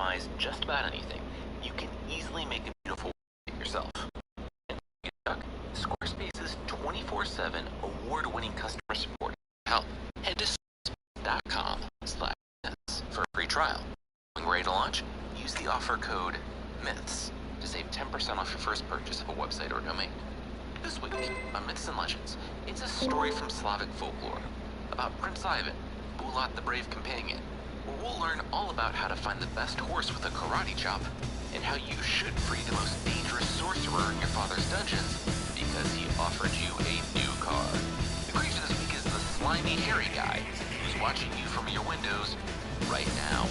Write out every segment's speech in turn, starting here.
customize just about anything, you can easily make a beautiful website yourself. And Squarespace's 24/7 award-winning customer support help. Head to squarespace.com/myths for a free trial. When ready to launch, use the offer code MYTHS to save 10% off your first purchase of a website or domain. This week on Myths and Legends, it's a story from Slavic folklore about Prince Ivan, Bulat the Brave Companion, where we'll learn all about how to find the best horse with a karate chop and how you should free the most dangerous sorcerer in your father's dungeons because he offered you a new car. The creature this week is the slimy hairy guy who's watching you from your windows right now.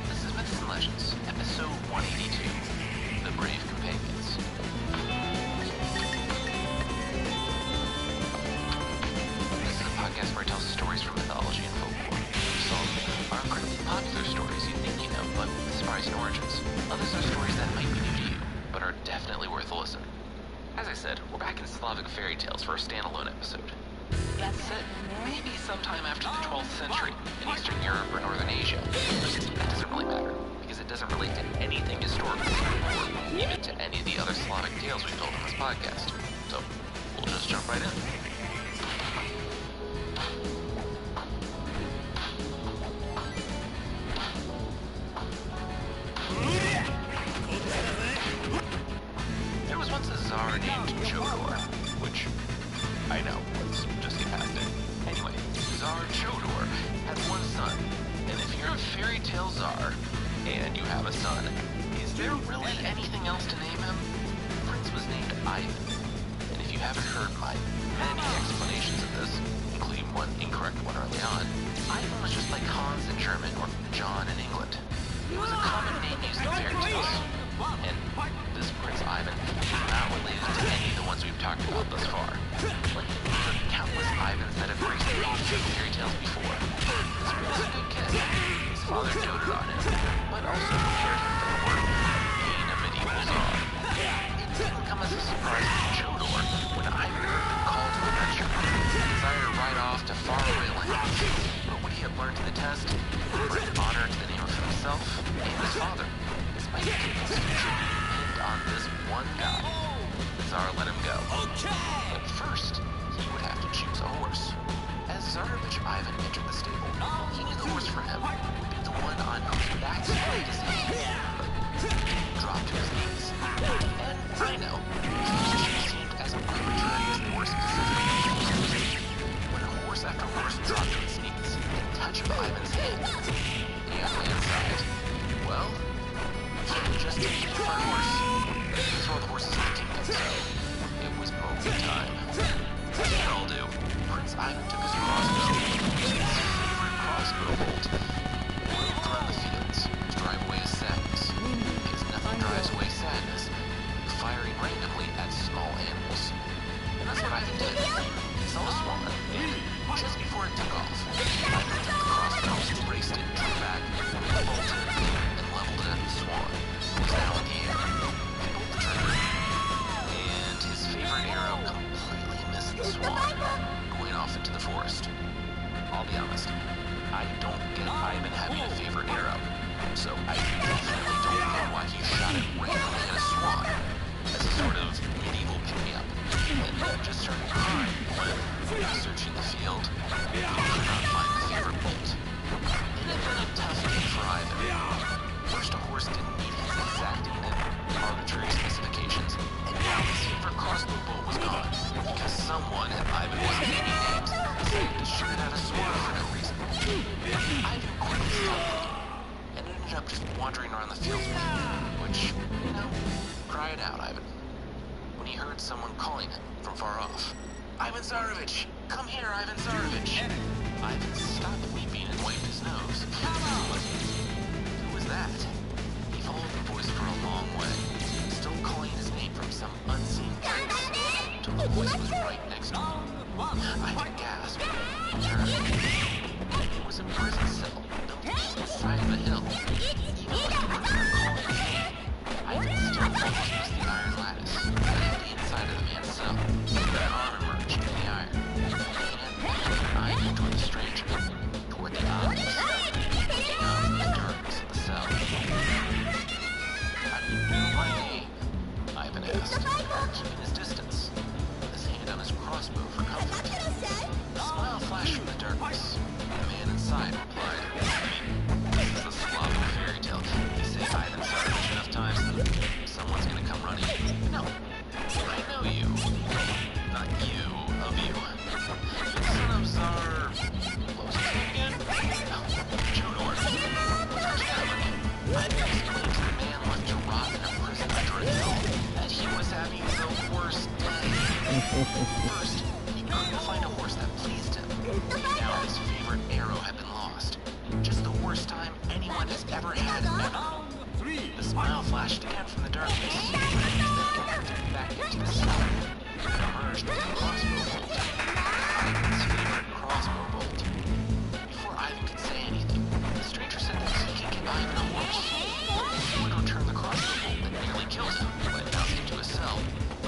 This is Myths and Legends, episode 182, The Brave Companions. This is a podcast where I tell stories from mythology and folklore. Some are incredibly popular stories you think you know, but with surprising origins. Others are stories that might be new to you, but are definitely worth a listen. As I said, we're back in Slavic fairy tales for a standalone episode. That said, maybe sometime after the 12th century in Eastern Europe or Northern Asia. That doesn't really matter, because it doesn't relate to anything historical, or even to any of the other Slavic tales we've told on this podcast. So, we'll just jump right in. There was once a Tsar named Chodor, which, I know, let's just get past it. Anyway, Tsar Chodor had one son, and if you're a fairy tale Tsar, and you have a son, is there really anything else to name him? The prince was named Ivan, and if you haven't heard my many explanations of this, including one incorrect one early on, Ivan was just like Hans in German or John in England. It was a common name used in fairy tales, and this Prince Ivan is not related to any of the ones we've talked about thus far. Like the countless Ivans that have graced the pages of fairy tales before. This was a good kid. His father doted on him, but also prepared him for the work of being a medieval czar. It didn't come as a surprise to Chodor when Ivan heard the call to adventure, the desire to ride off to faraway lands. But when he had learned the test, he brought honor to the name of himself and his father, despite the constitution pinned on this one guy. The Tsar let him go. But first, he would have to choose a horse. As Tsarevich Ivan entered the stable, he knew the horse for him would be the one on whose back he laid his hand, but he dropped to his knees. And I know, his position seemed as arbitrary as the horse specific. When a horse after horse dropped to its knees, the touch of Ivan's hand, the young man sighed. Well, just to keep the front horse. Throw the horses in the kingdom, so it was moping time. As we all do, Prince Ivan took his crossbow, his favorite crossbow bolt, roved around the fields to drive away his sadness, because nothing drives away sadness like firing randomly at small animals. And that's what Ivan did. He saw a swan, and just before it took off, Ivan took the crossbow, raced it, drew back, bolted, and leveled it at the swan, who was now in the air. He pulled the trigger, and his favorite arrow completely missed the swan, going off into the forest. I'll be honest, I don't get Ivan having a favorite arrow, so I definitely don't know why he shot it randomly at a swan, as a sort of medieval pick-me-up, and then just started crying when, searching the field, he could not find the favorite bolt. It had been a tough day for Ivan. First, a horse didn't meet his exacting and arbitrary specifications, and now his favorite crossbow bolt was gone, because someone, and Ivan wasn't naming names, decided to shoot it at a swan for no reason. Ivan quickly stopped thinking, and ended up just wandering around the fields which, you know, cry it out, Ivan. When he heard someone calling him from far off. Ivan Tsarevich! Come here, Ivan Tsarevich! Ivan stopped weeping and wiped his nose. Who was that? He followed the voice for a long way, still calling his name from some unseen place, until the voice was right next to him. Ivan gasped. It was a prison cell built just the side of a hill. Even when the words were calling his name, Ivan still almost missed the iron lattice, and the inside of the man's cell. An arm emerged in the iron, and Ivan joined the favorite arrow had been lost. Just the worst time anyone has ever had ever. The smile flashed again from the darkness, but he then entered back into the sun and emerged with a crossbow bolt. Ivan's favorite crossbow bolt. Before Ivan could say anything, the stranger said that he could get Ivan a horse. He would return the crossbow bolt that nearly kills him by bouncing into a cell.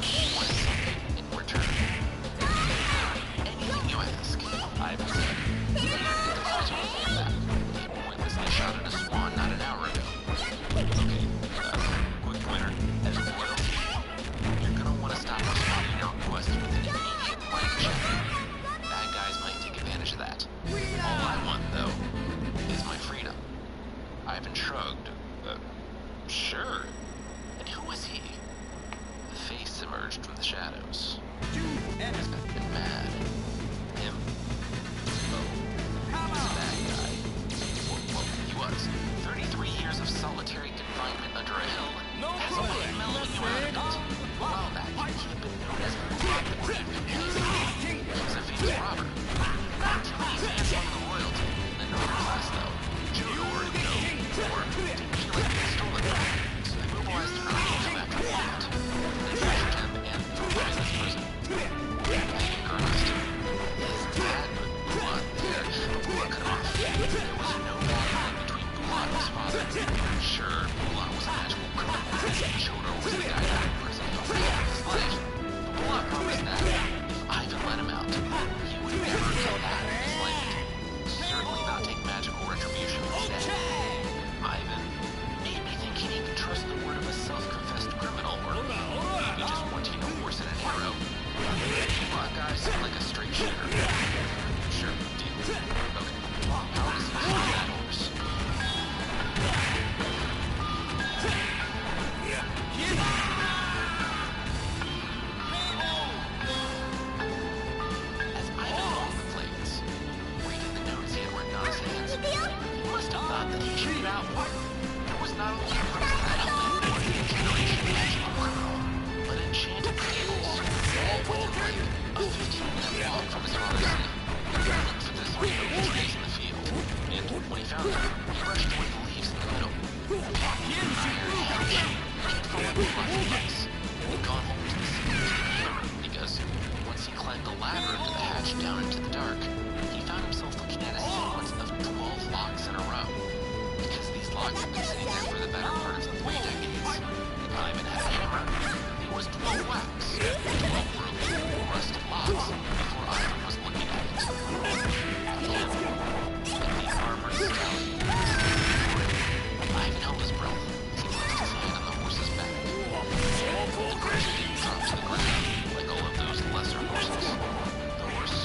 He wanted something in return. Anything you ask, Ivan said. He needed to get the crossbow bolt back. He pointlessly shot at a swan not an hour ago. Okay, quick pointer. As royalty, you're gonna want to stop responding to requests with an immediate blank check. Bad guys might take advantage of that. All I want, though, is my freedom. Ivan shrugged. Sure. And who was he? The face emerged from the shadows. I've been mad. Him? Oh, he was a bad guy. Well, he was. 33 years of solitary confinement under a hill has a way of mellowing you out of it. A while back, he had been known as Bulat the Brave Companion. He was a famous robber. Not too many fans among the royalty. The northern class, though, Chodor and no, or didn't feel like they stole it. So they mobilized an army to come after Bulat. They captured him and threw him in this prison. I think Ernest. His dad put Bulat there, but Bulat cut him off. There was no bad blood between Bulat and his father. Sure, Bulat was a magical criminal. Chodor was the guy that imprisoned him for half his life. But Bulat promised that if Ivan let him out, he would never come back to his land. Certainly not take magical retribution instead. Ivan made me think he could trust the word of a self-confessed criminal, or maybe just wanting a horse and an arrow. Bulat guy seemed like a straight shooter. Sure, deal. Okay. How does he find that horse? As Ivan rolled the plates, reading the notes he had written on his hands, he must have thought that he should get out one. There was not only a prison that held that worthy generation magical criminal, but enchanted tables, all within like a 15-minute walk from his father's city. He looked for the 3 oak trees in the field, and when he found them, he brushed away the leaves in the middle. Iron hatch. He'd followed Bulat's advice. He'd gone home to the city to the hammer, because once he climbed the ladder into the hatch down into the dark, he found himself looking at a sequence of 12 logs in a row. Because these logs had been sitting there for the better part of 3 decades. Ivan had a hammer. It was 12 whacks, 12 broken, rusted logs, before Ivan was looking at it. Him, and the armored stallion. Ivan held his breath as he placed his hand on the horse's back. The creature didn't drop to the ground like all of those lesser horses. The horse,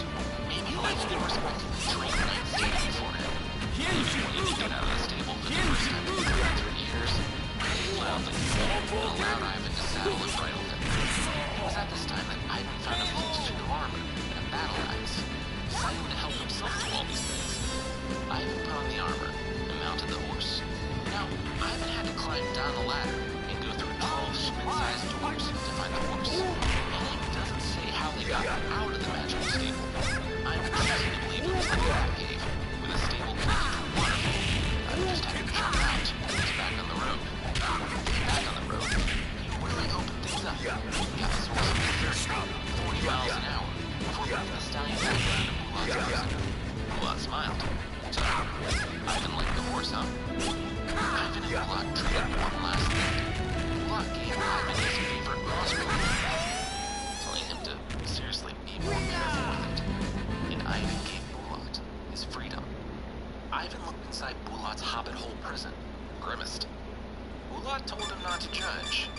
maybe like the respectively trained knights did before him. Even when he'd been out of the stable for the first time in 3 years, they loudly allowed Ivan to saddle and bridle him. It was at this time that Ivan found a full suit of armor and a battle axe. Deciding to help himself to all these things, Ivan put on the armor and mounted the horse. Now, Ivan had to climb down the ladder and go through 12 Schmidt-sized doors to find the horse. And it doesn't say how they got out of the magical stable. I'm choosing to believe it was like a rat cave, with a stable connected to a waterfall. Ivan just had to jump out and was back on the road. Back on the road, he quickly opened things up. Got his horse up to 40 miles an hour before bringing the stallion back down to Bulat's house. Bulat smiled. So, Ivan liked the horse, huh? Ivan and Bulat traded one last thing. Bulat gave Ivan his favorite crossbow, telling him to seriously be more careful with it. And Ivan gave Bulat his freedom. Ivan looked inside Bulat's hobbit hole prison, grimaced. Bulat told him not to judge.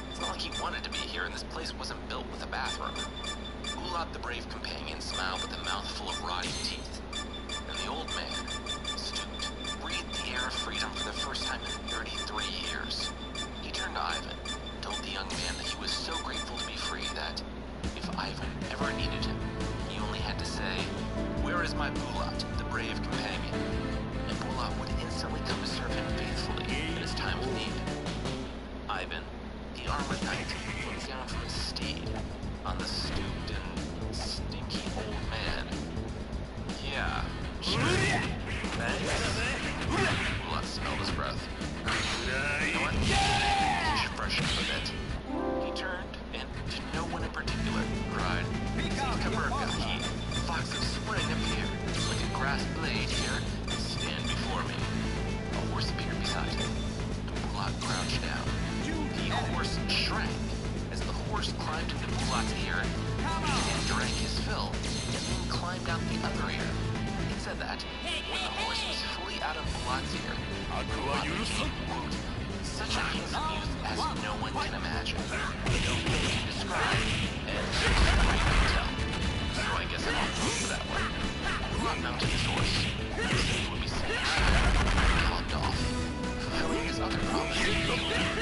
It's not like he wanted to be here, and this place wasn't built with a bathroom. Bulat the Brave Companion smiled with a mouth full of rotting teeth. And the old man stooped, breathed the air of freedom for the first time in 33 years. He turned to Ivan, told the young man that he was so grateful to be free that, if Ivan ever needed him, he only had to say, "Where is my Bulat, the Brave Companion?" And Bulat would instantly come to serve him faithfully in his time of need. Ivan, the armored knight, looked down from his steed on the stooped and stinky old man. Yeah, Sure. Thanks. Let's smell his breath. You know what? He should freshen up a bit. He turned, and to no one in particular, cried, Kaburka, he, fox of spring appear, like a grass blade here, and stand before me. A horse appeared beside him. Bulak crouched down. The horse shrank. As the horse climbed into Bulak's ear, he drank his fill, and then climbed out the other ear. It said that, when the horse was fully out of Bulak's ear, Bulak became, quote, such a handsome youth as no one can imagine. No one can describe, and I can tell. So I guess I won't go for that one. Bulak mounted his horse. He would be safe and galloped off, fulfilling his other promise to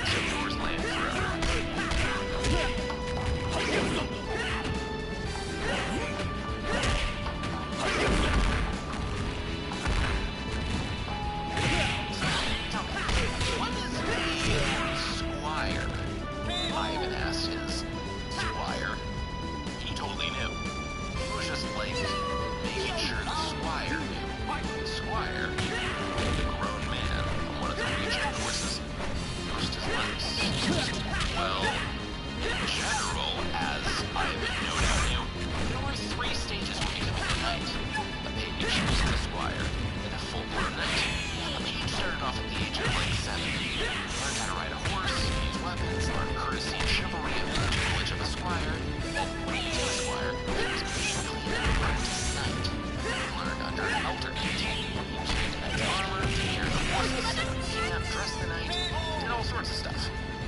Chaudour's land forever. What is the squire? Ivan asked his squire. He totally knew. He was just like making sure the squire knew. The squire, the grown man on one of the regional horses, pursed his lips. Well, in general, as Ivan no doubt knew, there were 3 stages to becoming a knight. A page was the squire, and a full-blown knight. A page started off at the age of like 7. Learned how to ride a horse, use weapons, learned courtesy and chivalry at the tutelage of a squire, and when he became a squire, he was basically an apprentice knight. He learned under an elder king. He trained knight's armor, took care of the horses, came out, dressed the knight, did all sorts of stuff.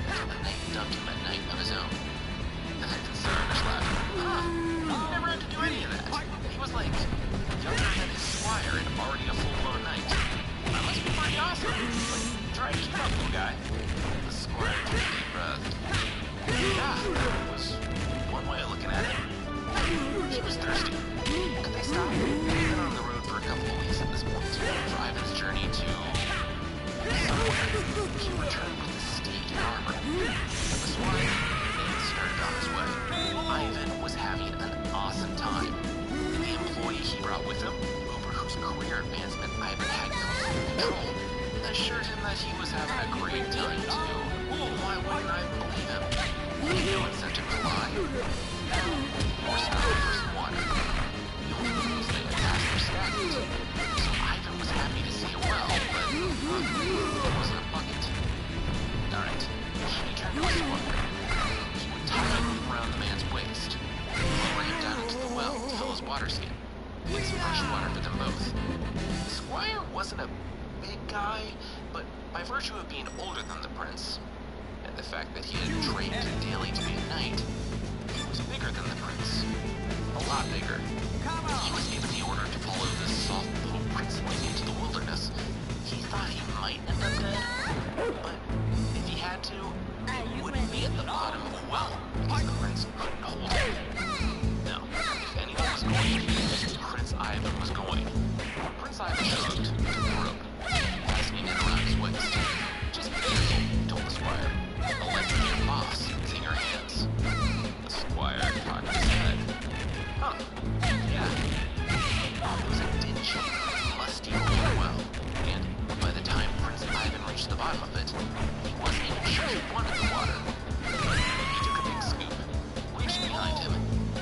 Until the knight dumped him at night on his own. The Tsarevich laughed. Huh, he never had to do any of that. He was like, younger than his squire and already a full-blown knight. That must be pretty awesome. Like, try to keep up, little guy. The squire took a deep breath. Yeah, that was one way of looking at it. He was thirsty. Could they stop? They'd been on the road for a couple of weeks at this point. For Ivan's journey to somewhere, he returned with his steed and armor. And the squire started on his way. Ivan was having an awesome time. The employee he brought with him, over whose career advancement Ivan had complete control, assured him that he was having a great time too. Why wouldn't Ivan believe him? He had no incentive to lie. Horse stopped for some water. The only means they had passed were stagnant. So Ivan was happy to see a well, but it wasn't a bucket. Alright, he turned to his squire. He would tie a rope around the man's waist, lower him down into the well to fill his water skin, and some fresh water for them both. The squire wasn't a big guy, but by virtue of being older than the prince, and the fact that he had trained daily to be a knight, he was bigger than the prince. A lot bigger. He was given the order to follow this soft little princeling into the wilderness. He thought he might end up dead, but if he had to, he wouldn't be at the bottom of a well, because the prince couldn't hold him. No, if anyone was going, Prince Ivan was going. Prince Ivan shrugged, took the rope, fastening it around his waist. Just be careful, he told the squire. I'll let you be your boss, using your hands. The squire cocked his head. Huh, yeah. It was a dingy, musty old well, and by the time Prince Ivan reached the bottom of it, he wasn't even sure he wanted the water. He took a big scoop, reached behind him,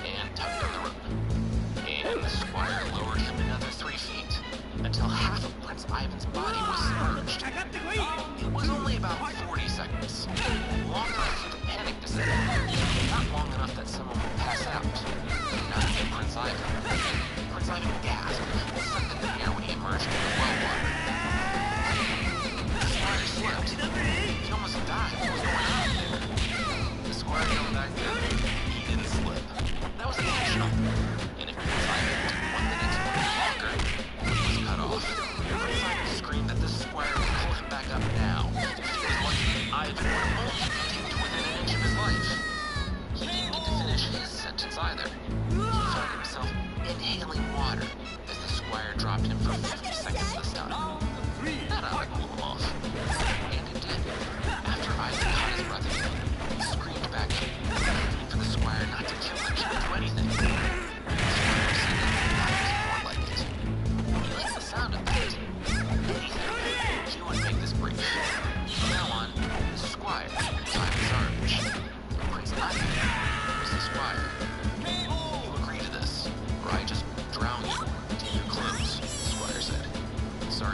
and tugged on the rope. And the squire lowered him another 3 feet, until half of Prince Ivan's body was submerged. It was only about 40 seconds. Long enough for the panic to set in, not long enough that someone would pass out. Not even Prince Ivan. Prince Ivan gasped, sucked in the air when he emerged from the well water. The squire slipped. He almost died. What was going on there? The squire yelled back that he didn't slip. That was intentional. And if Prince Ivan took 1 minute longer, he was cut off. Prince Ivan screamed that the squire would pull him back up now. If he was lucky, Ivan would have only been to within an inch of his life. He didn't get to finish his sentence either. He found himself inhaling water as the squire dropped him for 50 seconds this time. That ought to cool him off. And it did. After Ivan caught his breath again, he screamed back, pleading for the squire not to kill him, to do anything. The squire said that was more like it. He let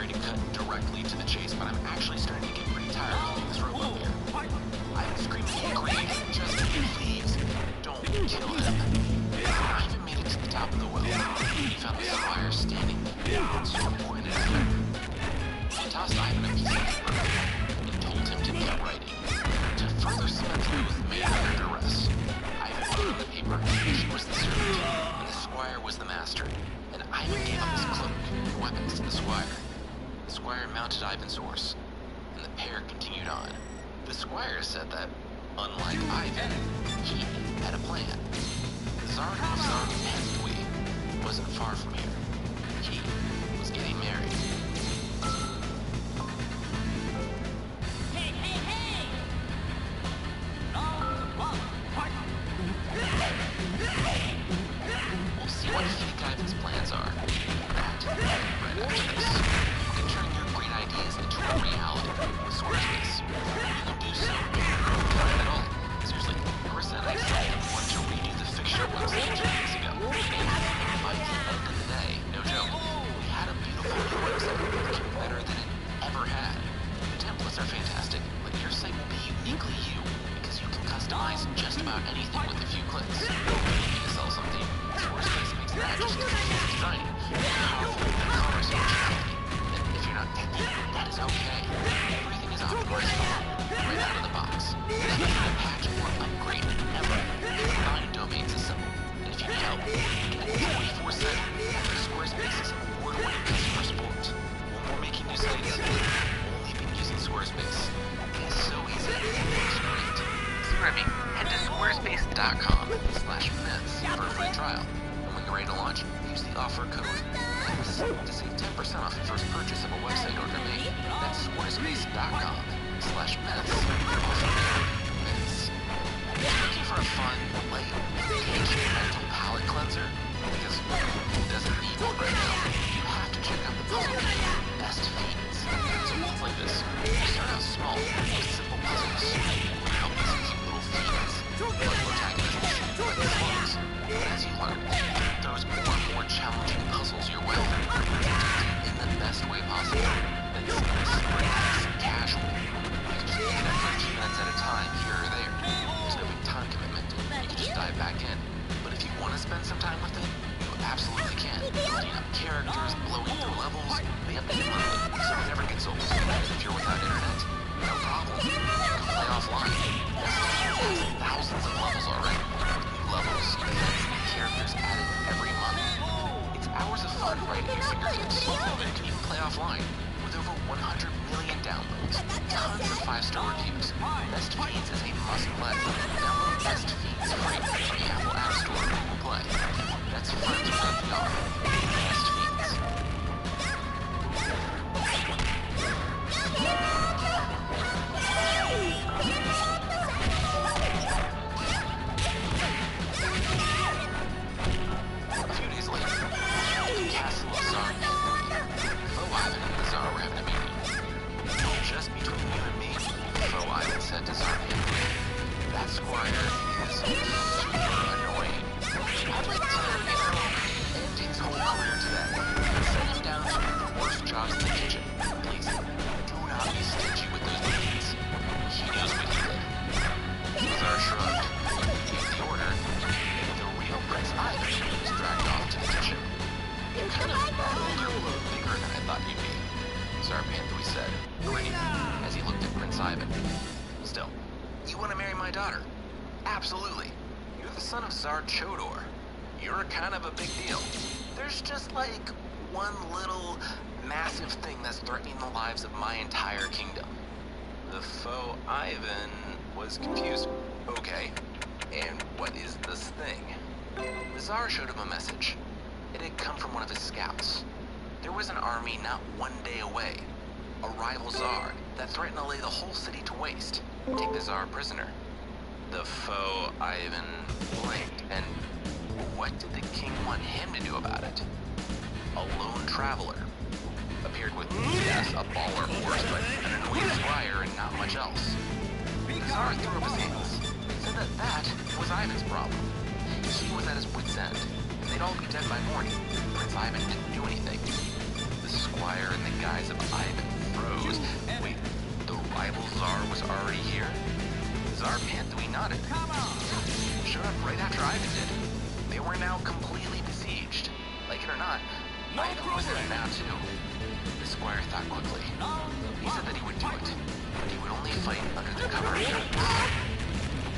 sorry to cut directly to the chase, but I'm actually starting to get pretty tired of holding this rope up here. I'm screaming in greed, just please, don't kill him. Ivan made it to the top of the well. He found the squire standing there, sword pointed at him. He tossed Ivan a piece of paper and told him to get writing. To further cement the oath made under duress, Ivan wrote on the paper that he was the servant, and the squire was the master, and Ivan gave up his cloak and weapons to the squire. The squire mounted Ivan's horse, and the pair continued on. The squire said that, unlike Ivan, he had a plan. The Tsardour of Tsarpentui wasn't far from here. He was getting married. We'll see what fake Ivan's plans are. That, right after this. You can turn your great ideas into a reality with Squarespace. You can do so in your own time at all. Seriously, Marissa and I decided we wanted to redo the fictional website 2 weeks ago. And by the end of the day, no joke, we had a beautiful new website looking better than it ever had. The templates are fantastic, but your site will be uniquely you because you can customize just about anything with a few clicks. If you need to sell something, Squarespace makes that just as easy as designing. Powerful and commerce functionality. And if you're not techy, that is okay. Everything is optimized right out of the box. There's nothing to patch or upgrade ever. Buying domains is simple. And if you need help, you can get 24/7. Squarespace's award-winning customer support. When we're making new sites, we've only been using Squarespace. It's so easy. It's great. Head to squarespace.com/myths for a free trial. And when you're ready to launch, use the offer code MYTHS to save 10% off your first purchase of a website or domain. That's squarespace.com/myths. Offer code MYTHS. If you're looking for a fun, light, engaging mental palate cleanser, because who doesn't need one right now, you have to check out the puzzle game Best Fiends. So things like this. You start out small with simple puzzles. Help us keep little fiends, like protagonists, like the slugs. But as you learn, it throws more and more challenging puzzles your way. In the best way possible. That's nice, casual. You can just do that for a few minutes at a time, here or there. There's no big time commitment. You can just dive back in. But if you want to spend some time with it, you absolutely can. Building up characters, blowing through levels, they update monthly, so it never gets old. If you're without internet, no problem. You can play offline. There's thousands of levels already. New levels, events, and characters added every month. It's hours of fun right at your fingertips. You can even play offline. With over 100 million downloads, tons of 5-star reviews, Best Fiends is a must-play. Download Best Fiends free from the Apple App Store or Google Play. That's friends without the R. Best Fiends. A few days later, in the castle of Tsarpentui, Foe Ivan and the Tsar were having a meeting. Just between you and me, Foe Ivan said to Tsarpentui, that squire is super annoying. I'd like to, end his whole career today. Send him down to the worst jobs in the kitchen. Please, do not be stingy with those beans. He knows what he did. The Tsar shrugged, gave the order, and the real Prince Ivan was dragged off to the kitchen. You're kind of older, a little bigger than I thought you'd be, Tsarpentui said, grinning as he looked at Prince Ivan. Still, you want to marry my daughter? Absolutely. You're the son of Tsar Chodor. You're kind of a big deal. There's just like one little massive thing that's threatening the lives of my entire kingdom. The Foe Ivan was confused. Okay, and what is this thing? The Tsar showed him a message. It had come from one of his scouts. There was an army not one day away. A rival Tsar that threatened to lay the whole city to waste. Take the Tsar prisoner. The Foe Ivan blinked, and what did the king want him to do about it? A lone traveler. Appeared with, yes, a baller horse, but an annoying squire and not much else. The Tsar threw up his hands, said that was Ivan's problem. He was at his wit's end, and they'd all be dead by morning. Prince Ivan didn't do anything. The squire Squire in the guise of Ivan froze. Wait, the rival Tsar was already here? Tsar Panthwy nodded. Showed up right after Ivan did. They were now completely besieged. Like it or not, Ivan was in now too. The Squire thought quickly. He said that he would do it, but he would only fight under the cover of darkness.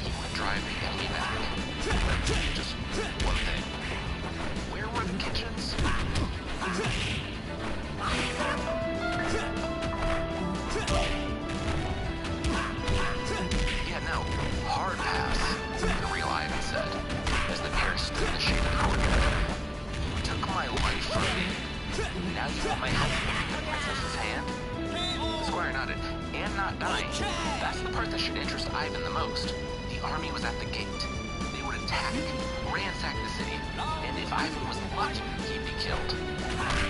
He would drive the enemy back. Just one thing. Where were the kitchens? Yeah, no. Hard pass, the real Ivan said, as the pair stood in the shaded courtyard. You took my life from me. Now you want my help holding the princess's hand? The Squire nodded. And not dying. That's the part that should interest Ivan the most. The army was at the gate. They would attack, ransack the city, and if Ivan was lucky, he'd be killed.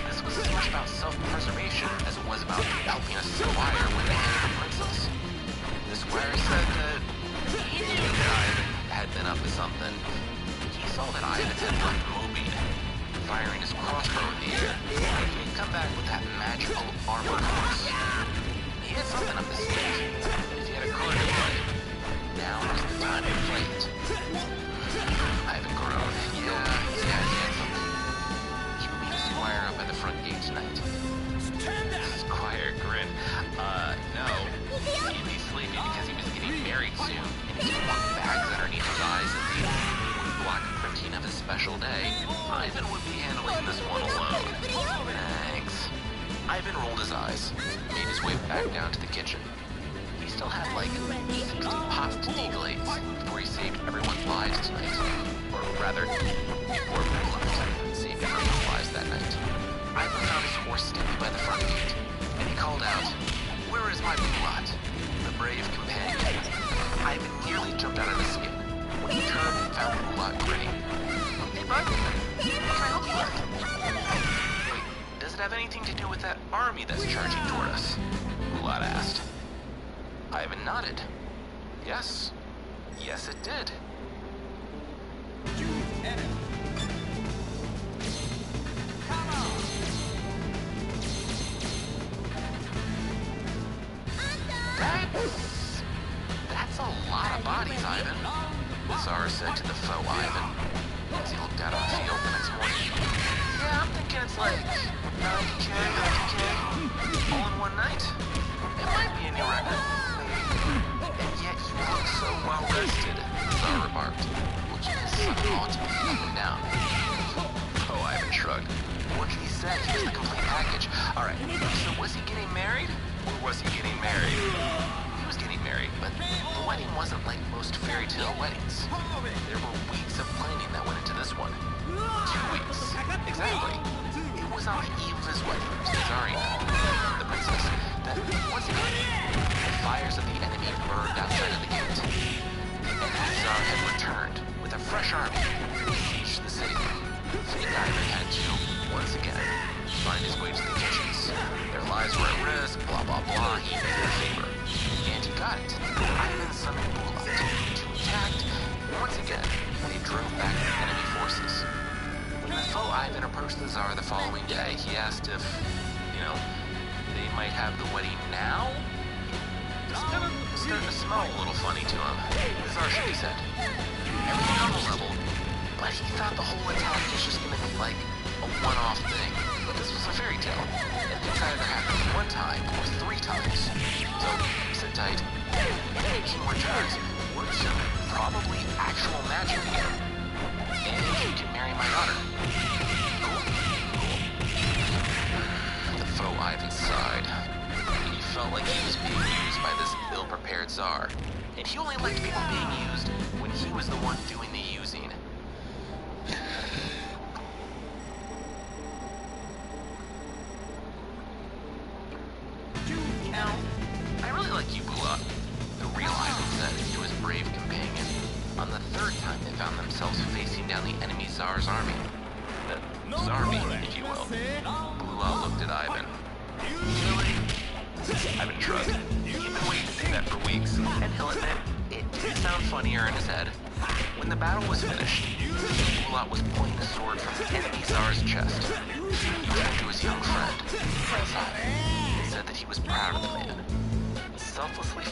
This was as much about self-preservation as it was about helping a Squire win the hand of the princess. The Squire said that he knew that Ivan had been up to something. He saw that Ivan had left Moabit, firing his crossbow in the air. He'd come back with that magical armor course. He had something up his sleeve. If he had a card to play, now was the time to play it. Ivan groaned. Yeah, he had something. He would meet a Squire up at the front gate tonight. Squire grinned. No. He'd be sleepy because he was getting married soon, and he didn't want bags underneath his eyes as the black printing of his special day. Ivan would be handling this one alone. Thanks. Ivan rolled his eyes, made his way back down to the kitchen. He still had like 60 pots to deglaze before he saved everyone's lives tonight. Or rather, before Bulat saved everyone's lives that night. Ivan found his horse standing by the front gate, and he called out, "Where is my Bulat, the brave companion?" Ivan nearly jumped out of his skin when he turned and found Bulat grinning. "Hey bud, what can I help you with?" "Wait, does it have anything to do with that army that's charging toward us?" Bulat asked. Ivan nodded. Yes. Yes, it did. That's a lot of bodies, Ivan, the Tsar said to the foe Ivan, as he looked out on the field the next morning. Yeah, I'm thinking it's like 90K, 90K, all in one night. It might be a new record, maybe. And yet you look so well rested, the Tsar remarked, looking his son-in-law to be up and down. Oh, Ivan shrugged. What he said, he was the complete package. Alright, so was he getting married? Or was he getting married? He was getting married, but the wedding wasn't like most fairy tale weddings. There were weeks of planning that went into this one. 2 weeks. Exactly. It was on the eve of his wedding to Tsarina, the princess, that once again, the fires of the enemy burned outside of the gate. The enemy Tsar had returned with a fresh army to besiege the city. Fake Ivan had to, once again, find his way to the kitchens. Their lives were at risk, blah blah blah, he made their favor. And he got it. Ivan summoned Bulat to attack, and once again, they drove back the enemy forces. When the foe Ivan approached the Tsar the following day, he asked if, they might have the wedding now? This was starting to smell a little funny to him. The Tsar shook his head. Everything on the level, but he thought the whole attack was just gonna be like a one-off thing. This was a fairy tale, and things either happened one time or 3 times. So, sit tight. When the king returns, we're soon probably actual magic again. And you can marry my daughter. Cool? The foe Ivan sighed. He felt like he was being used by this ill-prepared Tsar. And he only liked people being used when he was the one doing the using. I really like you, Bulat, the real Ivan said to his brave companion, on the 3rd time they found themselves facing down the enemy Tsar's army. The Tsarmy, if you will. Bulat looked at Ivan. Really? Ivan shrugged. He'd been waiting to say that for weeks, and he'll admit, it did sound funnier in his head. When the battle was finished, Bulat was pulling the sword from the enemy Tsar's chest. He turned to his young friend, Prince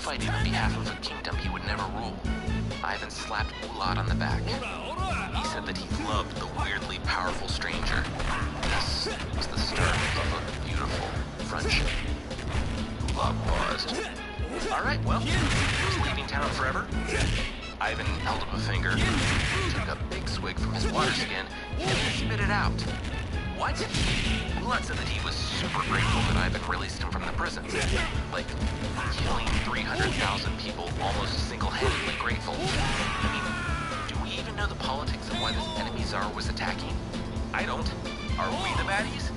fighting on behalf of a kingdom he would never rule. Ivan slapped Bulat on the back. He said that he loved the weirdly powerful stranger. This was the start of a beautiful friendship. Bulat paused. All right, well, who's leaving town forever? Ivan held up a finger, took a big swig from his water skin, and then spit it out. What? Bulat said that he was super grateful that Ivan released him from the prison. Like, killing 300,000 people almost single-handedly grateful. I mean, do we even know the politics of why this enemy czar was attacking? I don't. Are we the baddies?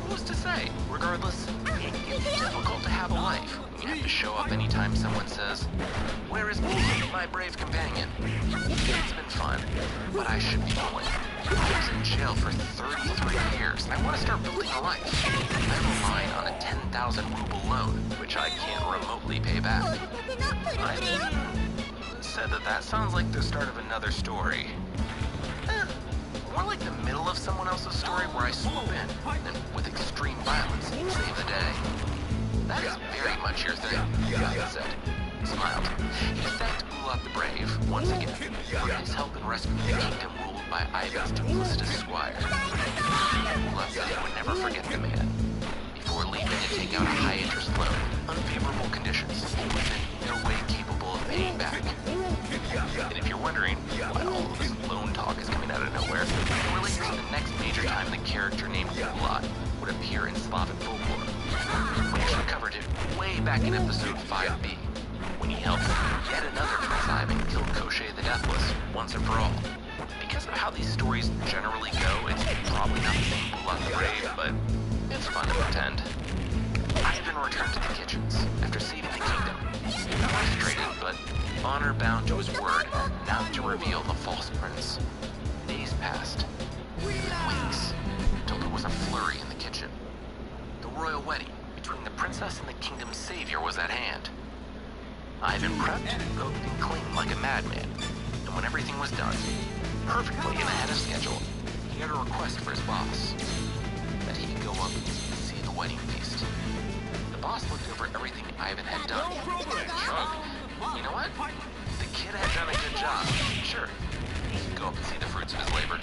Who's to say? Regardless, it's difficult to have a life. You have to show up anytime someone says, "Where is my brave companion?" It's been fun, but I should be going. I was in jail for 33 years. I want to start building a life. I have a line on a 10,000 ruble loan, which I can't remotely pay back. I said that sounds like the start of another story. More like the middle of someone else's story where I swoop in and with extreme violence save the day. That is very much your thing, Ivan said. Smiled. He thanked Bulat the Brave once again for his help in rescuing the kingdom ruled by Ivan's duplicitous squire. Bulat said he would never forget the man. Before leaving to take out a high-interest loan, unfavorable conditions, with no way capable of paying back. And if you're wondering why all of this loan talk is coming out of nowhere, it relates to the next major time the character named Bulat would appear in Slavic folklore. We actually covered it way back in episode 5B, when he helped yet another Prince Ivan kill Koschei the Deathless once and for all. Because of how these stories generally go, it's probably not the same Bulat the Brave, but it's fun to pretend. Ivan returned to the kitchens after saving the kingdom. Frustrated, but honor-bound to his word not to reveal the false prince. Days passed. Weeks, until there was a flurry in the kitchen. The royal wedding between the princess and the kingdom's savior was at hand. Ivan prepped, cooked, and cleaned like a madman, and when everything was done, perfectly and ahead of schedule, he had a request for his boss, that he go up and see the wedding feast. The boss looked over everything Ivan had done, shrugged. You know what? The kid had done a good job. Sure, he could go up and see the fruits of his labor,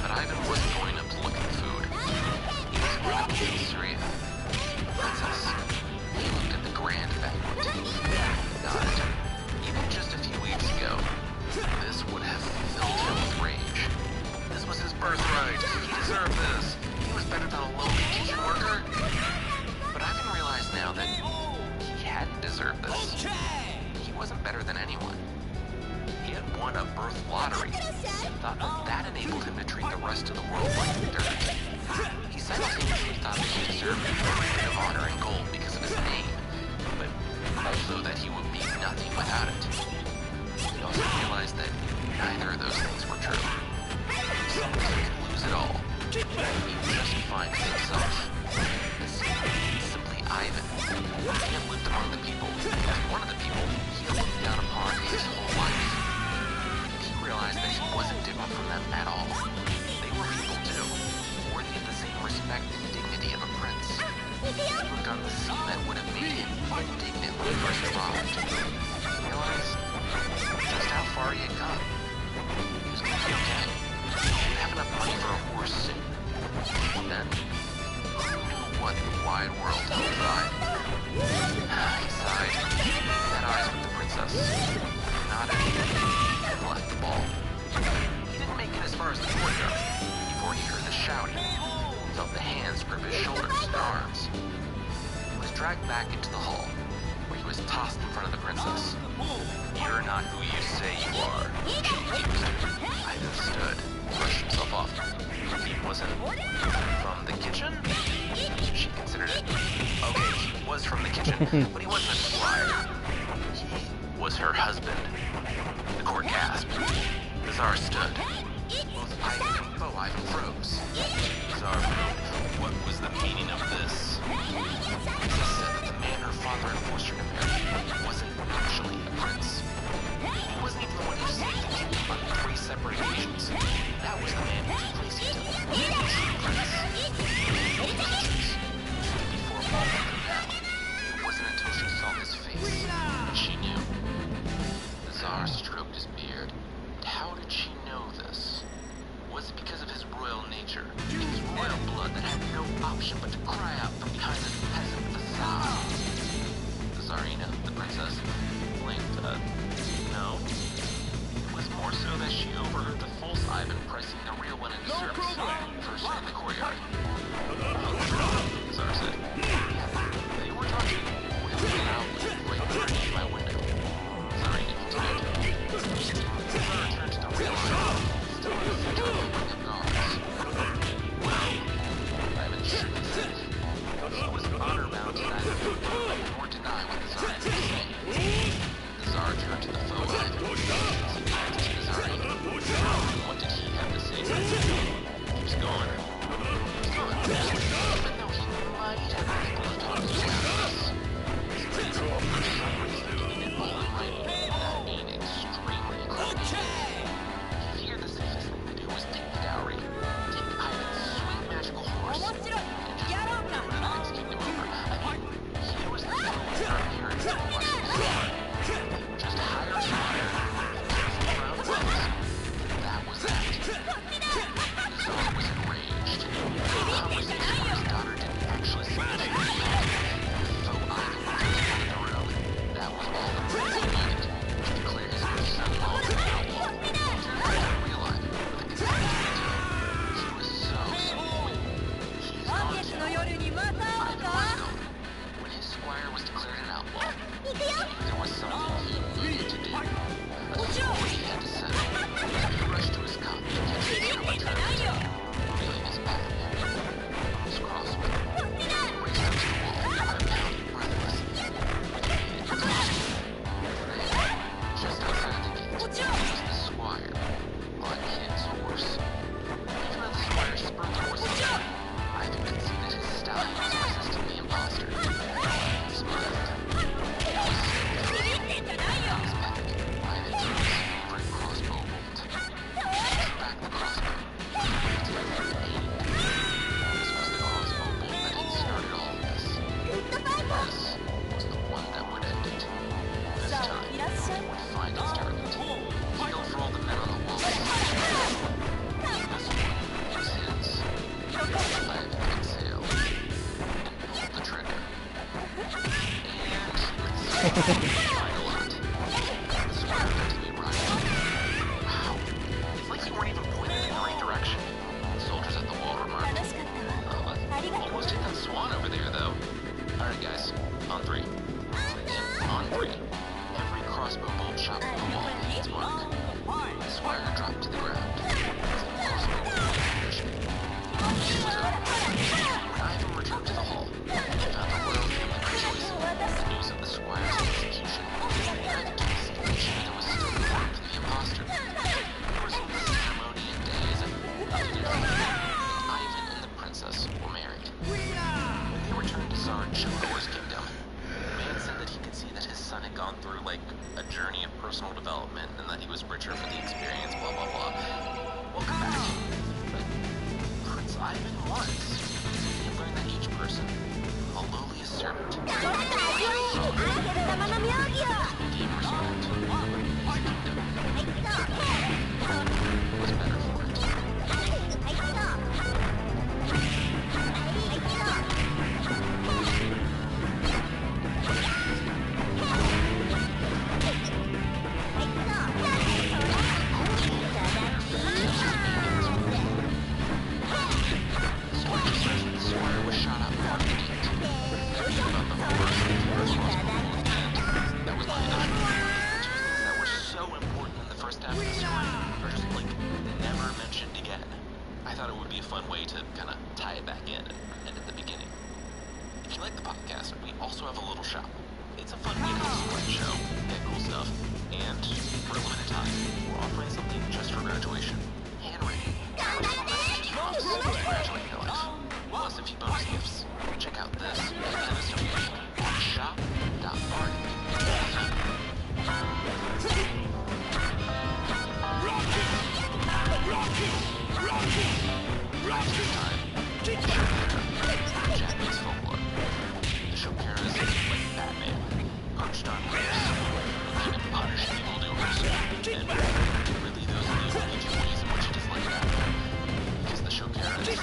but Ivan wasn't going up to look at the food. He was going up to see Surya, the princess. He looked at the grand banquet. Nodded. Even just a few weeks ago, this would have filled him with rage. This was his birthright. He deserved this. He was better than a lowly kitchen worker. But Ivan realized now that he hadn't deserved this. He wasn't better than anyone. He had won a birth lottery. He thought that enabled him to treat the rest of the world like dirt. He simultaneously thought that he deserved a bit of honor and gold because of his name, but also that he would be nothing without it. He also realized that neither of those things were true. So he could lose it all. He was just fine with himself. As simply Ivan. He had lived among the people, as one of the people he had looked down upon his whole life. And he realized that he wasn't different from them at all. They were people too, worthy of the same respect and dignity of a prince. He looked on the scene that would have made him indignant when he first arrived. He realized just how far he had come. He was going to be okay. He would have enough money for a horse soon. Then, who knew what the wide world held by? He sighed, had eyes with the princess, nodded, and left the ball. He didn't make it as far as the courtyard before he heard the shouting. He felt the hands grip his shoulders and arms. He was dragged back into the hall, where he was tossed in front of the princess. "You're not who you say you are," she accused him. Ivan stood, brushed himself off. He wasn't from the kitchen? She considered it. Okay, he was from the kitchen, but he wasn't a squire. He was her husband. The court gasped. The Tsar stood. Both Ivan and Bo Ivan froze. The Tsar wrote, "What was the meaning of this?" He said that the man her father had forced her to marry wasn't actually a prince. He wasn't even the one who saved the kingdom on 3 separate occasions. That was the man whose place he took. The true prince. Before falling down, it wasn't until she saw his face that she knew. Tsarina, the princess, blinked. No. It was more so that she overheard the false Ivan pressing the real one into service. First in the courtyard. Tsar said. They were talking really loudly right underneath my window. Tsarina continued. Tsar returned to the real line, still in the center of a ring of guards. Well, Ivan shook his head. He was honor-bound to neither confirm nor deny what the Tsar had to say. The Tsar turned to the foe Ivan. He glanced at the Tsarina. What did he have to say? Keeps going. Keeps going. Even though he might have a couple of times around us. For some reason, getting it all in writing, that being extremely complicated. He figured the safest thing to do was take the dowry. Take Ivan's sweet magical horse. And just whatever the next kingdom over. I mean, he was the throne inheritance of Russian Tsar. Just hire a squire, careful around wells. That was that. The Tsar was enraged. The conversation with his daughter didn't actually seem to be bad. Faux Ivan was on the road. That was all the prince needed to declare his new son-in-law an outlaw. After realizing with the consent of he was so he's gone too. Ivan was gone. When his squire was declared an outlaw, there was something he needed to do. A score he had to settle. He rushed to his cot to catch his return feeling his back. His crossbow. He raced up to the wall, pounding breathless. With a needed protection. Then, just outside the gate, was the squire, Bloodkid's horse. Even though the squire spurred the horse on, Ivan could see that his stallion was resisting the imposter. He smiled. It was so thrilling. On his back, Ivan drew his favorite crossbow bolt. He drew back the crossbow. Aimed. This was the crossbow bolt that had started all of this. This was the one that would end it. This time, it would find its target. Feel for all the men on the wall. This one was his. Ivan exhaled and pulled the trigger. And he could see quite a lot. The squire continued running. Wow. It's like you weren't even pointed in the right direction. The soldiers at the wall remarked. Almost hit that swan over there, though. Alright, guys. On three. And on three. Every crossbow bolt shot from the wall hit its mark. The squire dropped to the ground. As the crossbow bolt hit position. It was over. When Ivan returned to the hall, he found the royal family rejoicing with the news of the squire's execution. Ivan took a seat and Shana was still mourning for the imposter. There was only ceremony and days and nothing had happened. Ivan and the princess were married. When they returned to Tsar Chodor's kingdom, the man said that he could see that his son had gone through, like, a journey of personal development and that he was richer for the experience, blah, blah, blah. Welcome back. But Prince Ivan was. He had learned that each person, a lowly servant, became resolved. Was better for it. The squire was shot out from the gate. About the horse and the first crossbow. That was not enough. Two things that were so important in the first half of the story are just, like, never mentioned again. I thought it would be a fun way to kind of tie it back in and at the beginning. If you like the podcast, we also have a little shop. It's a fun way to support the show, get cool stuff, and for a limited time, we're offering something just for graduation. Handwritten, personal messages from us to graduate your life. Plus a few bonus gifts. Check out this and the distribution at shop.barney. Japanese folklore. The Shokera is like Batman, perched on horse, looking to punish evildoers, and really those are the only two ways in which it is like Batman, because the Shokera is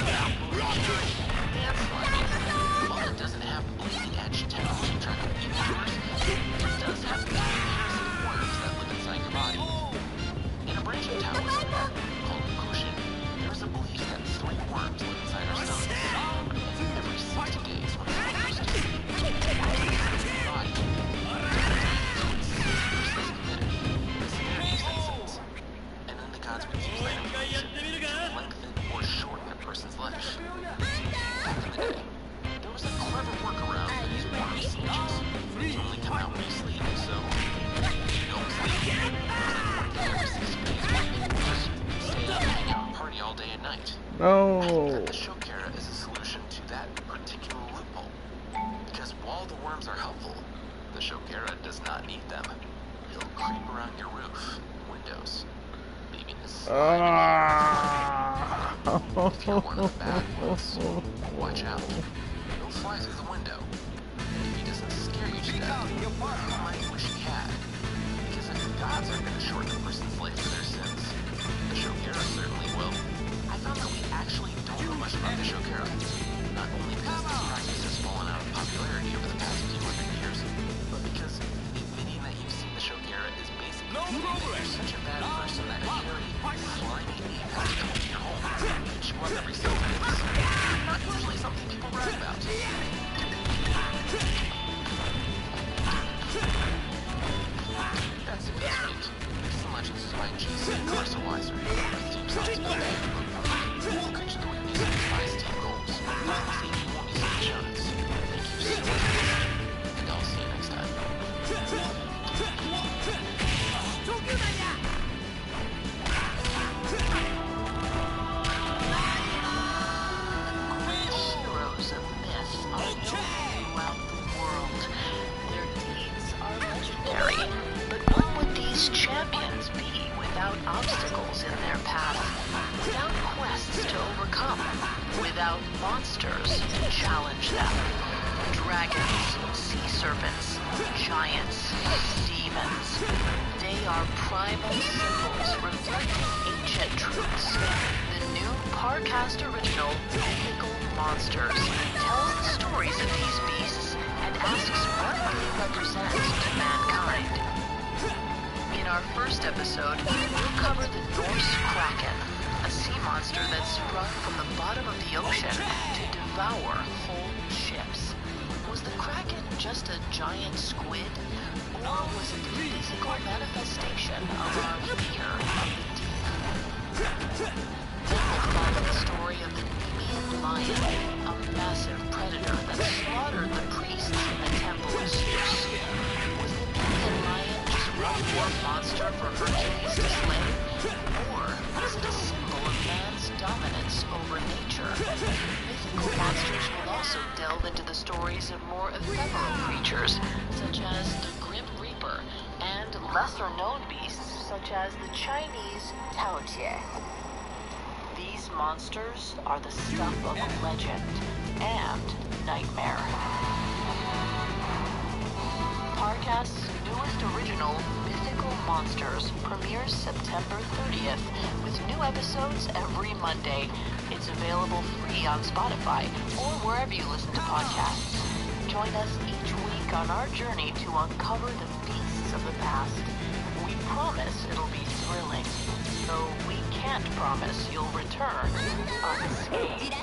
sieges. You only come out when you sleep, so you don't sleep. It's like every 6 days where people just stay up, hang out, and party all day and night. I think that the Shokera is a solution to that particular loophole. Because while the worms are helpful, the Shokera does not need them. He'll creep around your roof, windows, maybe in the slide. If you're one of the bad ones, watch out. He'll fly through the window. And if he doesn't scare you to death, you might wish he had. Because if the gods are going to shorten a person's life for their sins, the Shokera certainly will. I found that we actually don't know much about the Shokera. Not only because this practice has fallen out of popularity over the past few hundred years, but because admitting that you've seen the Shokera is basically admitting that you're such a bad person that a hairy, slimy ape has to come to your home and beat you up every 6 minutes. Not usually something people brag about. That's it for this week. This is Legends by GC Carcelizer. Theme songs by We'll catch the week music by Steve Goals. I'll see you won't miss the show notes. Thank you so much, and I'll see you next time. Heroes of myth are known throughout the world. Their deeds are legendary. But what would these champions be without obstacles in their path? Without quests to overcome? Without monsters to challenge them? Dragons, sea serpents, giants, demons. They are primal symbols reflecting ancient truths. The new Parcast original, Mythical Monsters, tells the stories of these beasts and asks what they represent to mankind. In our first episode, we'll cover the Norse Kraken, a sea monster that sprung from the bottom of the ocean to devour whole ships. Was the Kraken just a giant squid, or was it the physical manifestation of our fear of the deep? Then we'll follow the story of the Nemean lion, a massive predator that slaughtered the priests in the Temple of Zeus. Was the Nemean lion just one more monster for Hercules to slay? Or is it a symbol of man's dominance over nature? Mythical Monsters will also delve into the stories of more ephemeral creatures, such as the Grim Reaper, and lesser-known beasts such as the Chinese Taotie. These monsters are the stuff of legend and nightmare. Parcast's newest original, Mythical Monsters, premieres September 30th, with new episodes every Monday. It's available free on Spotify or wherever you listen to podcasts. Join us each week on our journey to uncover the beasts of the past. We promise it'll be thrilling, though we can't promise you'll return unscathed.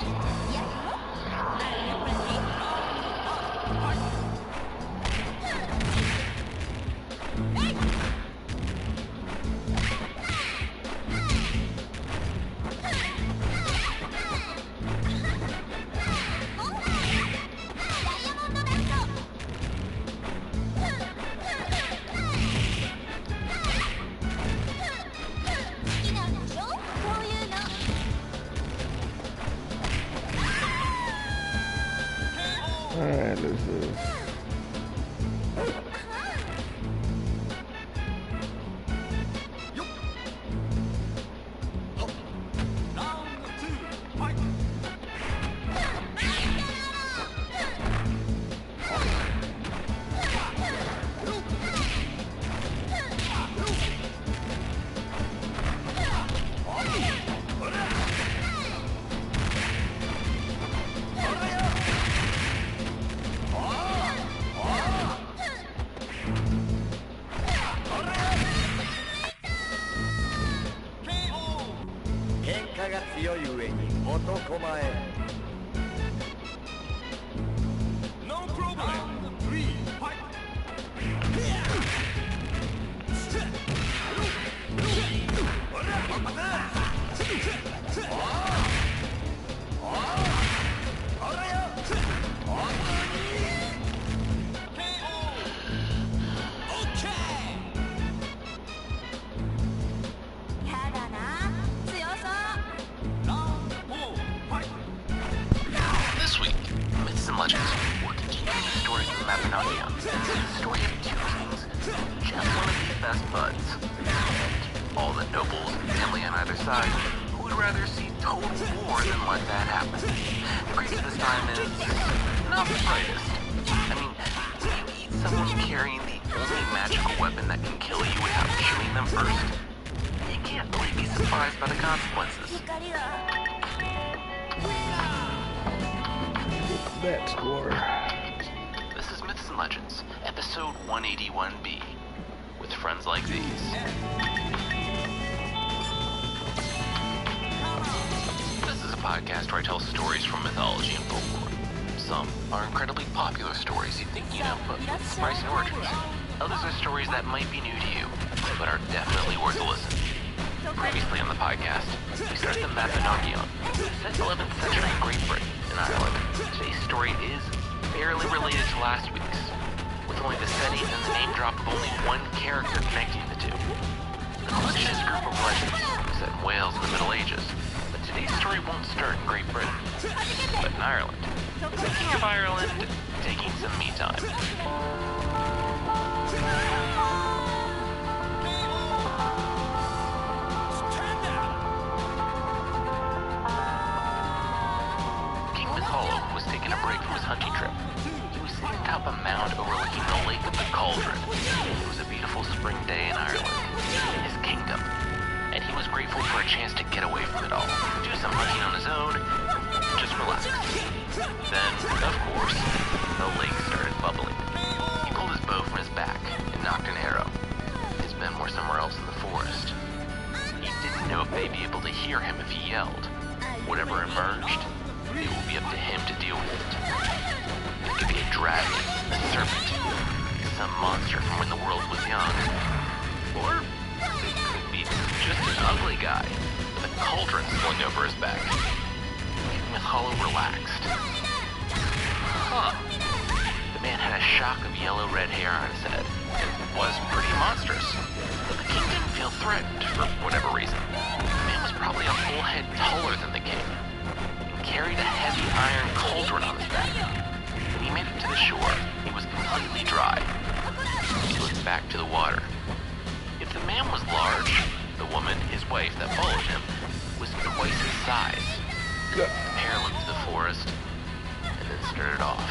Alright, this is No problem. 3, fight. Mabinogion. It's the story of two kings, each have one of these best buds. And all the nobles and family on either side who would rather see total war than let that happen. The price of this time is not the brightest. I mean, when you eat someone carrying the only magical weapon that can kill you without chewing them first, you can't really be surprised by the consequences. That score. This is Myths and Legends, episode 181B, with friends like these. This is a podcast where I tell stories from mythology and folklore. Some are incredibly popular stories you think you know, but with surprising origins. Others are stories that might be new to you, but are definitely worth a listen. Previously on the podcast, we started the Mabinogion, set 11th century Great Britain and Ireland. Today's story is fairly related to last week's, with only the setting and the name drop of only one character connecting the two. The collection is a group of legends set in Wales in the Middle Ages, but today's story won't start in Great Britain, but in Ireland. The King of Ireland taking some me time. Was taking a break from his hunting trip. He was sitting atop a mound overlooking the Lake of the Cauldron. It was a beautiful spring day in Ireland, in his kingdom, and he was grateful for a chance to get away from it all, do some hunting on his own, just relax. Then, of course, the lake started bubbling. He pulled his bow from his back and knocked an arrow. His men were somewhere else in the forest. He didn't know if they'd be able to hear him if he yelled. Whatever emerged, it will be up to him to deal with it. It could be a dragon, a serpent, some monster from when the world was young. Or it could be just an ugly guy with a cauldron slung over his back. King Mythalo relaxed. The man had a shock of yellow-red hair on his head and was pretty monstrous. But the king didn't feel threatened for whatever reason. The man was probably a full head taller than the king. Carried a heavy iron cauldron on his back. When he made it to the shore, he was completely dry. He looked back to the water. If the man was large, the woman, his wife, that followed him, was twice his size. The pair looked to the forest, and then started off.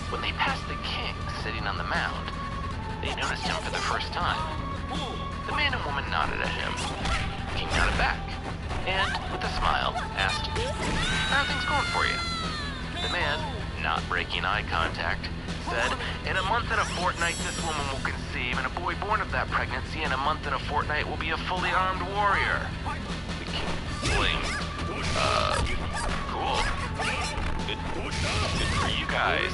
When they passed the king sitting on the mound, they noticed him for the first time. The man and woman nodded at him. The king nodded back, and, with a smile, asked, "How are things going for you?" The man, not breaking eye contact, said, "In a month and a fortnight, this woman will conceive, and a boy born of that pregnancy in a month and a fortnight will be a fully armed warrior." The king blinked. Cool. Good for you guys.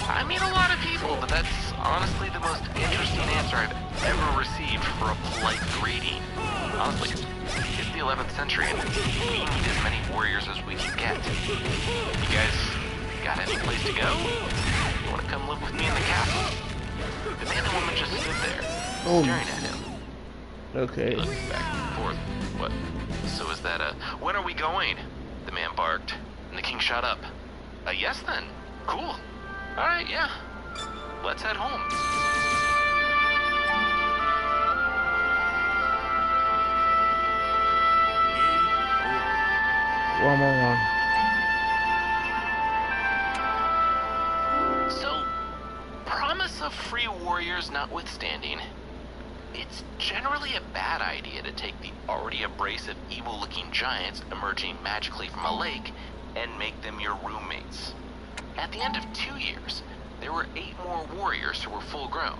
I mean a lot of people, but that's honestly the most interesting answer I've ever received for a polite greeting. Honestly, it's the 11th century, and we need as many warriors as we can get. You guys got any place to go? You want to come live with me in the castle? The man and woman just stood there, staring at him. Okay. He looked back and forth. What? So is that when are we going? The man barked, and the king shot up. Yes then. Cool. Alright, yeah. Let's head home. One more. So, promise of free warriors notwithstanding, it's generally a bad idea to take the already abrasive, evil-looking giants emerging magically from a lake and make them your roommates. At the end of 2 years, there were 8 more warriors who were full-grown,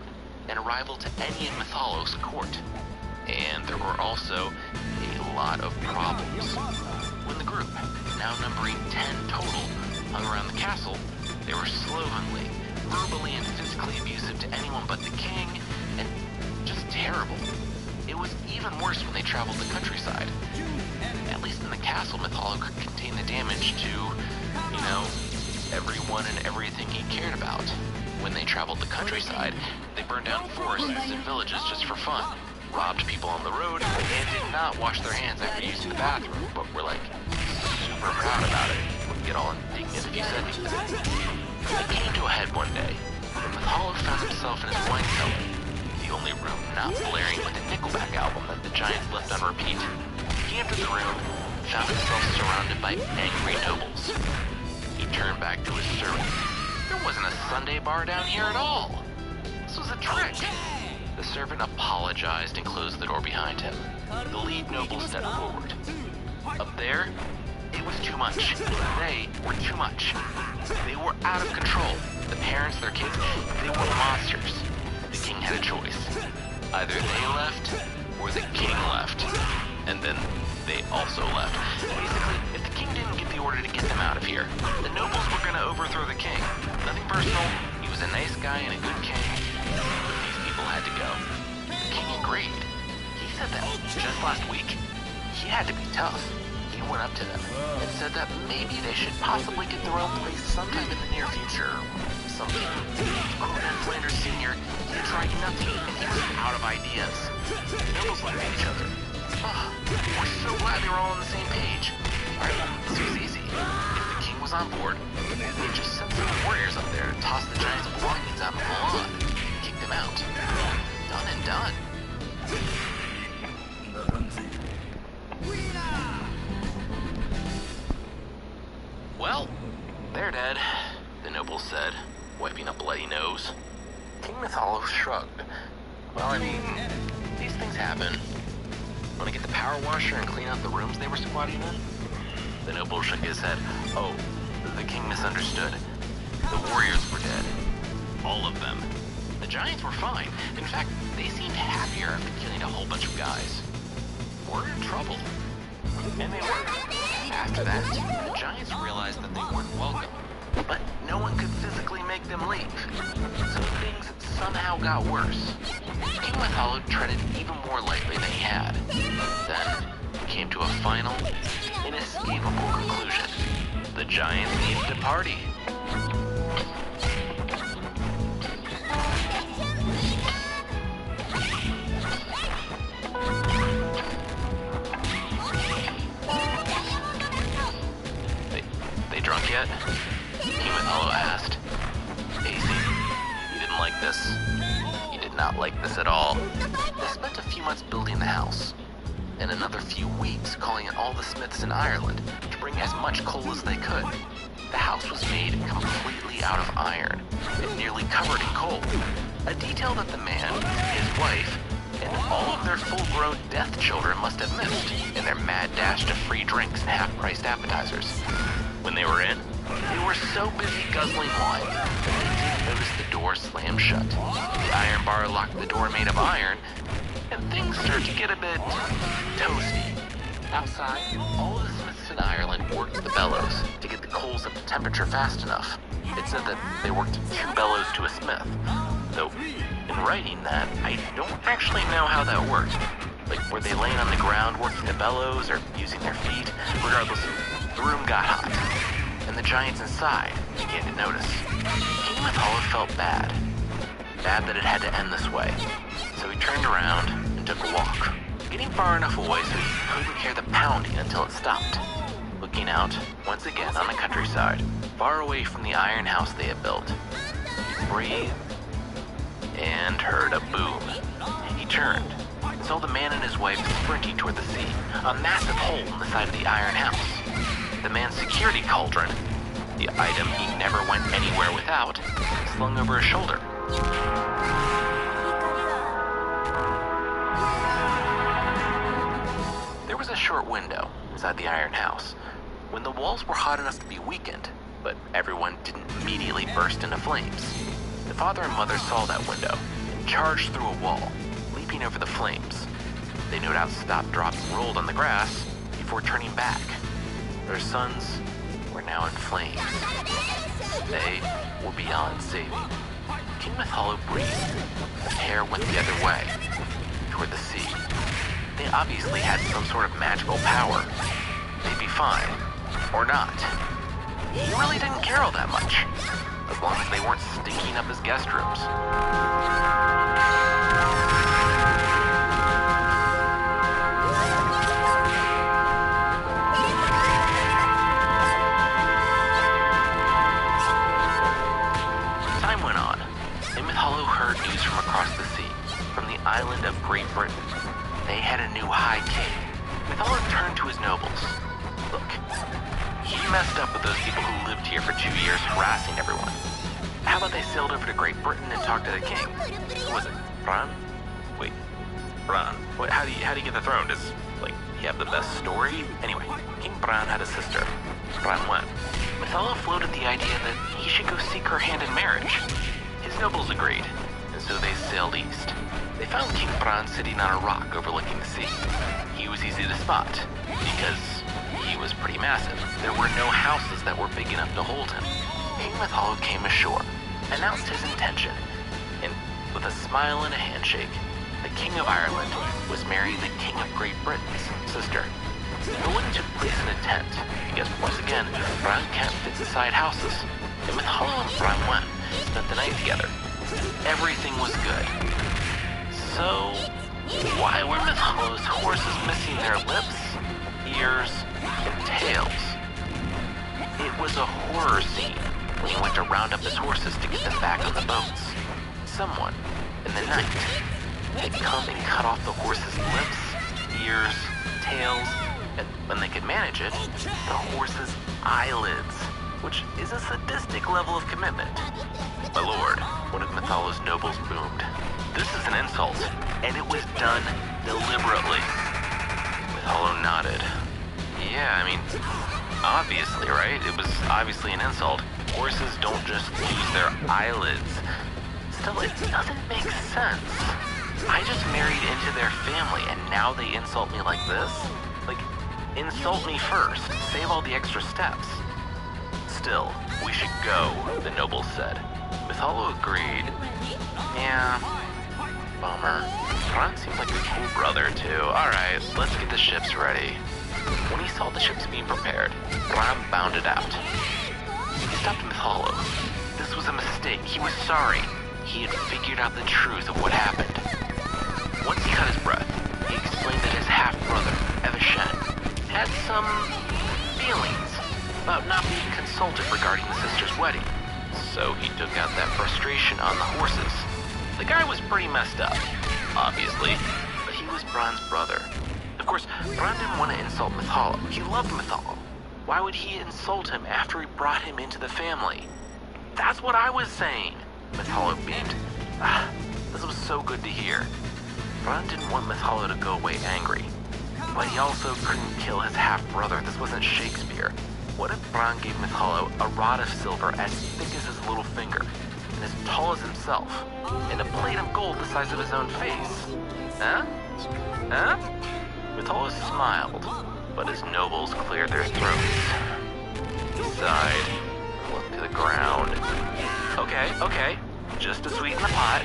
and a rival to any in Mythalos' court. And there were also a lot of problems. When the group, now numbering 10 total, hung around the castle, they were slovenly, verbally and physically abusive to anyone but the king, and just terrible. It was even worse when they traveled the countryside. At least in the castle, Mythalo could contain the damage to, everyone and everything he cared about. When they traveled the countryside, they burned down forests and villages just for fun, robbed people on the road, and did not wash their hands after using the bathroom, but were super proud about it. Wouldn't get all indignant if you said anything. It came to a head one day, when not blaring with the Nickelback album that the Giants left on repeat. He entered the room, found himself surrounded by angry nobles. He turned back to his servant. There wasn't a Sunday bar down here at all. This was a trick. The servant apologized and closed the door behind him. The lead noble stepped forward. Up there, it was too much. They were too much. They were out of control. The parents, their kids, they were monsters. The king had a choice. Either they left, or the king left. And then they also left. Basically, if the king didn't get the order to get them out of here, the nobles were gonna overthrow the king. Nothing personal. He was a nice guy and a good king. But these people had to go. The king agreed. He said that just last week. He had to be tough. He went up to them and said that maybe they should possibly get their own place sometime in the near future. Something. Conan Flanders Sr., he tried nothing and he was out of ideas. The nobles looked at each other. Oh, we're so glad they were all on the same page. Alright, this was easy. If the king was on board, they just sent some warriors up there to toss the Giants' belongings out of the lawn. Kick them out. Done and done. Well, they're dead, the noble said, wiping a bloody nose. King Mythalo shrugged. Well, I mean, these things happen. Want to get the power washer and clean out the rooms they were squatting in? The noble shook his head. Oh, the king misunderstood. The warriors were dead. All of them. The Giants were fine. In fact, they seemed happier after killing a whole bunch of guys. We're in trouble. And they were. After that, the Giants realized that they weren't welcome. But no one could physically make them leave. So things somehow got worse. King Mythalo treaded even more lightly than he had. Then came to a final, inescapable conclusion. The Giants needed to party. They drunk yet? King Mythalo asked. Pacey, he didn't like this. He did not like this at all. They spent a few months building the house, and another few weeks calling in all the smiths in Ireland to bring as much coal as they could. The house was made completely out of iron and nearly covered in coal, a detail that the man, his wife, and all of their full-grown death children must have missed in their mad dash to free drinks and half-priced appetizers. When they were in, they were so busy guzzling wine that they didn't notice the door slam shut. The iron bar locked the door made of iron, and things started to get a bit toasty. Outside, all of the smiths in Ireland worked the bellows to get the coals up to temperature fast enough. It said that they worked 2 bellows to a smith, though in writing that, I don't actually know how that worked. Like, were they laying on the ground working the bellows or using their feet? Regardless, the room got hot, and the Giants inside began to notice. King Mythalo felt bad. Bad that it had to end this way. So he turned around and took a walk, getting far enough away so he couldn't hear the pounding until it stopped. Looking out, once again on the countryside, far away from the iron house they had built. He breathed and heard a boom. He turned and saw the man and his wife sprinting toward the sea, a massive hole in the side of the iron house. The man's security cauldron, the item he never went anywhere without, slung over his shoulder. There was a short window inside the iron house when the walls were hot enough to be weakened, but everyone didn't immediately burst into flames. The father and mother saw that window and charged through a wall, leaping over the flames. They no doubt stopped, dropped, and rolled on the grass before turning back. Their sons were now in flames. They were beyond saving. King Mythalo breathed. The pair went the other way, toward the sea. They obviously had some sort of magical power. They'd be fine, or not. He really didn't care all that much, as long as they weren't stinking up his guest rooms. Time went on, and Mythalo heard news from across the sea. from the island of Great Britain. They had a new High King. Mithalo turned to his nobles. Look, he messed up with those people who lived here for 2 years harassing everyone. How about they sailed over to Great Britain and talked to the king? Who was it? Bran? Wait, Bran? What? How do you get the throne? Does, like, he have the best story? Anyway, King Bran had a sister, Branwen. Mithalo floated the idea that he should go seek her hand in marriage. His nobles agreed, and so they sailed east. They found King Bran sitting on a rock overlooking the sea. He was easy to spot, because he was pretty massive. There were no houses that were big enough to hold him. King Mithalo came ashore, announced his intention, and with a smile and a handshake, the King of Ireland was marrying the King of Great Britain's sister. The wedding took place in a tent, because once again, Bran can't fit inside houses, and Mithalo and Branwen spent the night together. Everything was good. So, why were Mithalo's horses missing their lips, ears, and tails? It was a horror scene when he went to round up his horses to get them back on the boats. Someone, in the night, had come and cut off the horses' lips, ears, tails, and when they could manage it, the horses' eyelids, which is a sadistic level of commitment. My lord, one of Mithalo's nobles boomed. This is an insult, and it was done deliberately. Mithalo nodded. Yeah, I mean, obviously, right? It was obviously an insult. Horses don't just lose their eyelids. Still, it doesn't make sense. I just married into their family, and now they insult me like this? Like, insult me first, save all the extra steps. Still, we should go, the nobles said. Mithalo agreed. Yeah, bummer. Bran seems like a cool brother, too. Alright, let's get the ships ready. When he saw the ships being prepared, Bran bounded out. He stopped Mithalo. This was a mistake. He was sorry. He had figured out the truth of what happened. Once he caught his breath, he explained that his half-brother, Eveshen, had some feelings about not being consulted regarding the sister's wedding. So he took out that frustration on the horses. The guy was pretty messed up, obviously, but he was Bran's brother. Of course, Bran didn't want to insult Mithalo. He loved Mithalo. Why would he insult him after he brought him into the family? That's what I was saying, Mithalo beamed. This was so good to hear. Bran didn't want Mithalo to go away angry, but he also couldn't kill his half-brother. This wasn't Shakespeare. What if Bran gave Mithalo a rod of silver as thick as his little finger, and as tall as himself, and a plate of gold the size of his own face? Huh? Huh? Mithalo smiled, but his nobles cleared their throats. He sighed, looked to the ground. Okay, just to sweeten the pot,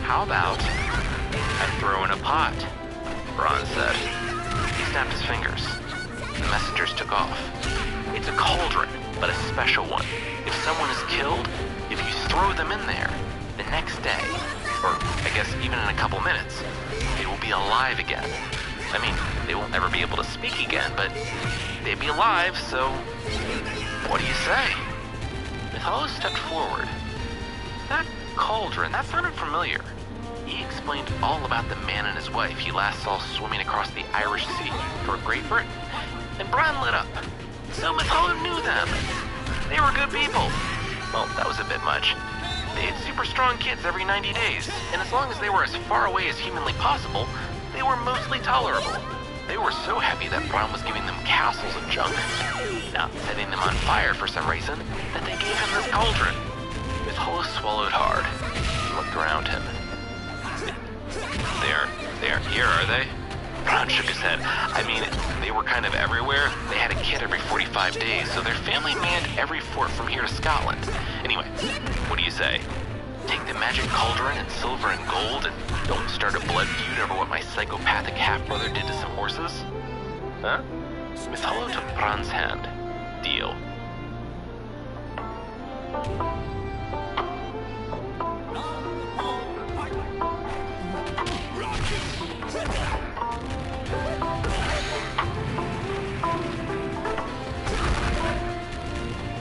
how about I throw in a pot? Bran said. He snapped his fingers. The messengers took off. It's a cauldron, but a special one. If someone is killed, if you throw them in there, the next day, or I guess even in a couple minutes, they will be alive again. I mean, they won't ever be able to speak again, but they'd be alive, so what do you say? Mithalo stepped forward. That cauldron, that sounded familiar. He explained all about the man and his wife he last saw swimming across the Irish Sea toward Great Britain, and Bran lit up. So Mithalo knew them. They were good people. Well, that was a bit much. They had super strong kids every 90 days, and as long as they were as far away as humanly possible, they were mostly tolerable. They were so happy that Bran was giving them castles and junk, not setting them on fire for some reason, that they gave him this cauldron. Mithalo swallowed hard and looked around him. They aren't here, are they? Bran shook his head. I mean, they were kind of everywhere. They had a kid every 45 days, so their family manned every fort from here to Scotland. Anyway, what do you say? Take the magic cauldron and silver and gold and don't start a blood feud over what my psychopathic half-brother did to some horses? Huh? Mithalo took Bran's hand. Deal.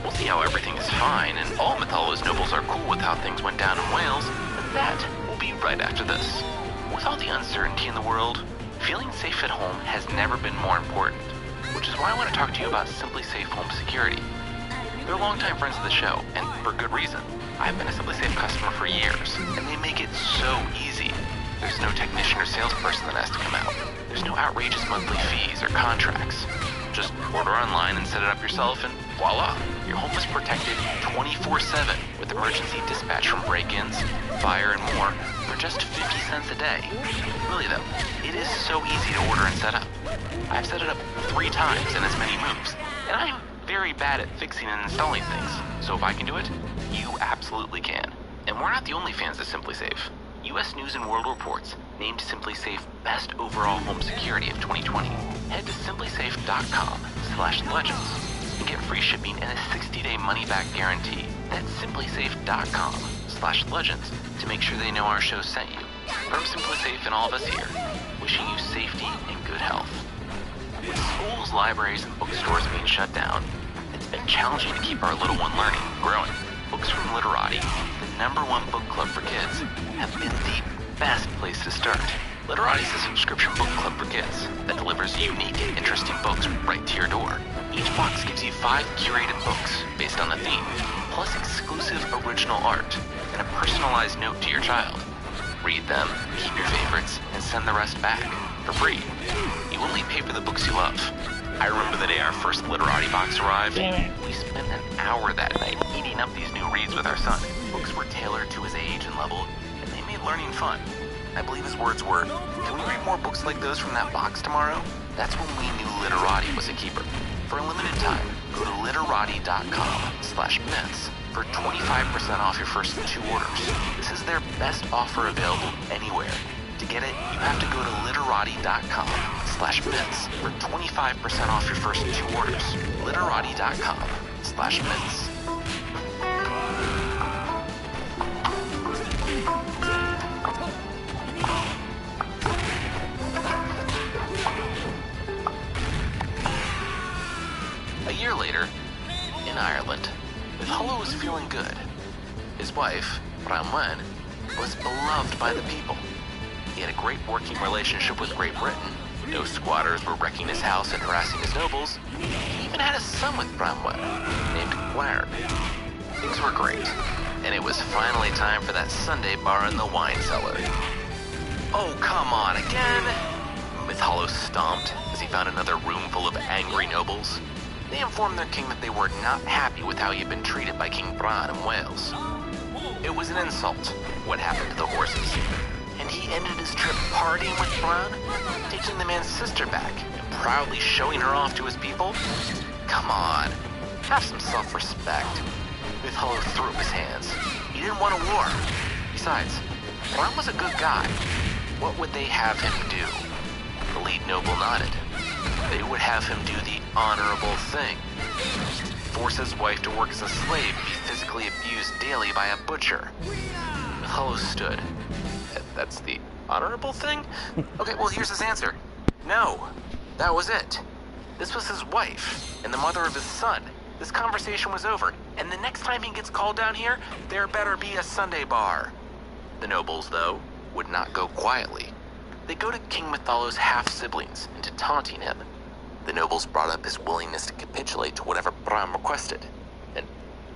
We'll see how everything is fine, and all Mithalo's nobles are cool with how things went down in Wales, but that will be right after this. With all the uncertainty in the world, feeling safe at home has never been more important, which is why I want to talk to you about Simply Safe Home Security. They're longtime friends of the show, and for good reason. I've been a Simply Safe customer for years, and they make it so easy. There's no technician or salesperson that has to come out. There's no outrageous monthly fees or contracts. Just order online and set it up yourself, and voila! Your home is protected 24/7 with emergency dispatch from break-ins, fire, and more for just 50 cents a day. Really though, it is so easy to order and set up. I've set it up 3 times in as many moves, and I'm very bad at fixing and installing things. So if I can do it, you absolutely can. And we're not the only fans of Simply Safe. U.S. News & World Reports named Simply Safe Best Overall Home Security of 2020. Head to simplysafe.com/legends and get free shipping and a 60-day money-back guarantee. That's simplysafe.com/legends to make sure they know our show sent you. From Simply Safe and all of us here, wishing you safety and good health. With schools, libraries, and bookstores being shut down, it's been challenging to keep our little one learning and growing. Books from Literati, the #1 book club for kids, have been the best place to start. Literati is a subscription book club for kids that delivers unique and interesting books right to your door. Each box gives you 5 curated books based on a theme, plus exclusive original art and a personalized note to your child. Read them, keep your favorites, and send the rest back for free. You only pay for the books you love. I remember the day our first Literati box arrived. We spent an hour that night eating up these new reads with our son. Books were tailored to his age and level, and they made learning fun. I believe his words were, "Can we read more books like those from that box tomorrow?" That's when we knew Literati was a keeper. For a limited time, go to literati.com/myths for 25% off your first 2 orders. This is their best offer available anywhere. To get it, you have to go to literati.com/myths for 25% off your first 2 orders. literati.com/myths. A year later, in Ireland, Mithalo was feeling good. His wife, Bronwyn, was beloved by the people. He had a great working relationship with Great Britain. No squatters were wrecking his house and harassing his nobles. He even had a son with Bronwyn, named Gwern. Things were great, and it was finally time for that Sunday bar in the wine cellar. Oh, come on, again? Mithalo stomped as he found another room full of angry nobles. They informed their king that they were not happy with how he had been treated by King Bran in Wales. It was an insult, what happened to the horses. And he ended his trip partying with Bran, taking the man's sister back and proudly showing her off to his people? Come on, have some self-respect. Mithalo threw up his hands. He didn't want a war. Besides, Bran was a good guy. What would they have him do? The lead noble nodded. They would have him do the honorable thing. Force his wife to work as a slave and be physically abused daily by a butcher. Mithalo stood. That's the honorable thing? Okay, well, here's his answer. No, that was it. This was his wife and the mother of his son. This conversation was over, and the next time he gets called down here, there better be a Sunday bar. The nobles, though, would not go quietly. They go to King Mithalo's half-siblings into taunting him. The nobles brought up his willingness to capitulate to whatever Bran requested. And,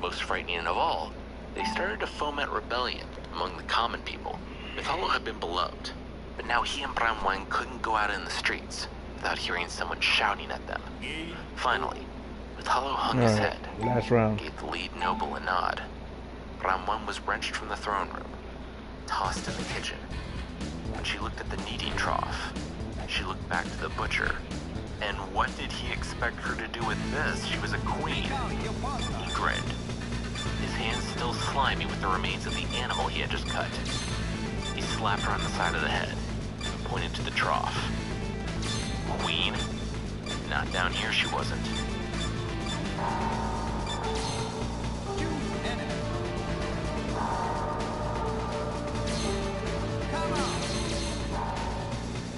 most frightening of all, they started to foment rebellion among the common people. Mithalo had been beloved, but now he and Bronwyn couldn't go out in the streets without hearing someone shouting at them. Finally, Mithalo hung his head, Last round. gave the lead noble a nod. Bronwyn was wrenched from the throne room, tossed in the kitchen. When she looked at the kneading trough, she looked back to the butcher. And what did he expect her to do with this? She was a queen. He grinned, his hands still slimy with the remains of the animal he had just cut. He slapped her on the side of the head, pointed to the trough. Queen? Not down here, she wasn't.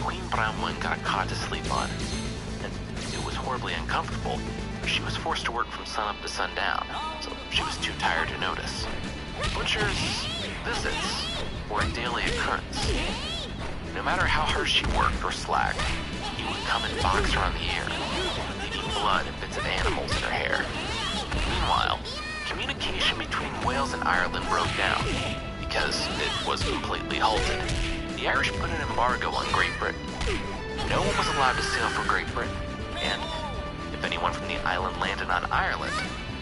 Queen Bronwyn got a cot to sleep on, and it was horribly uncomfortable, but she was forced to work from sunup to sundown, so she was too tired to notice. Butchers' visits were a daily occurrence. No matter how hard she worked or slacked, he would come and box her on the ear, leaving blood and bits of animals in her hair. Meanwhile, communication between Wales and Ireland broke down because it was completely halted. The Irish put an embargo on Great Britain. No one was allowed to sail for Great Britain, and if anyone from the island landed on Ireland,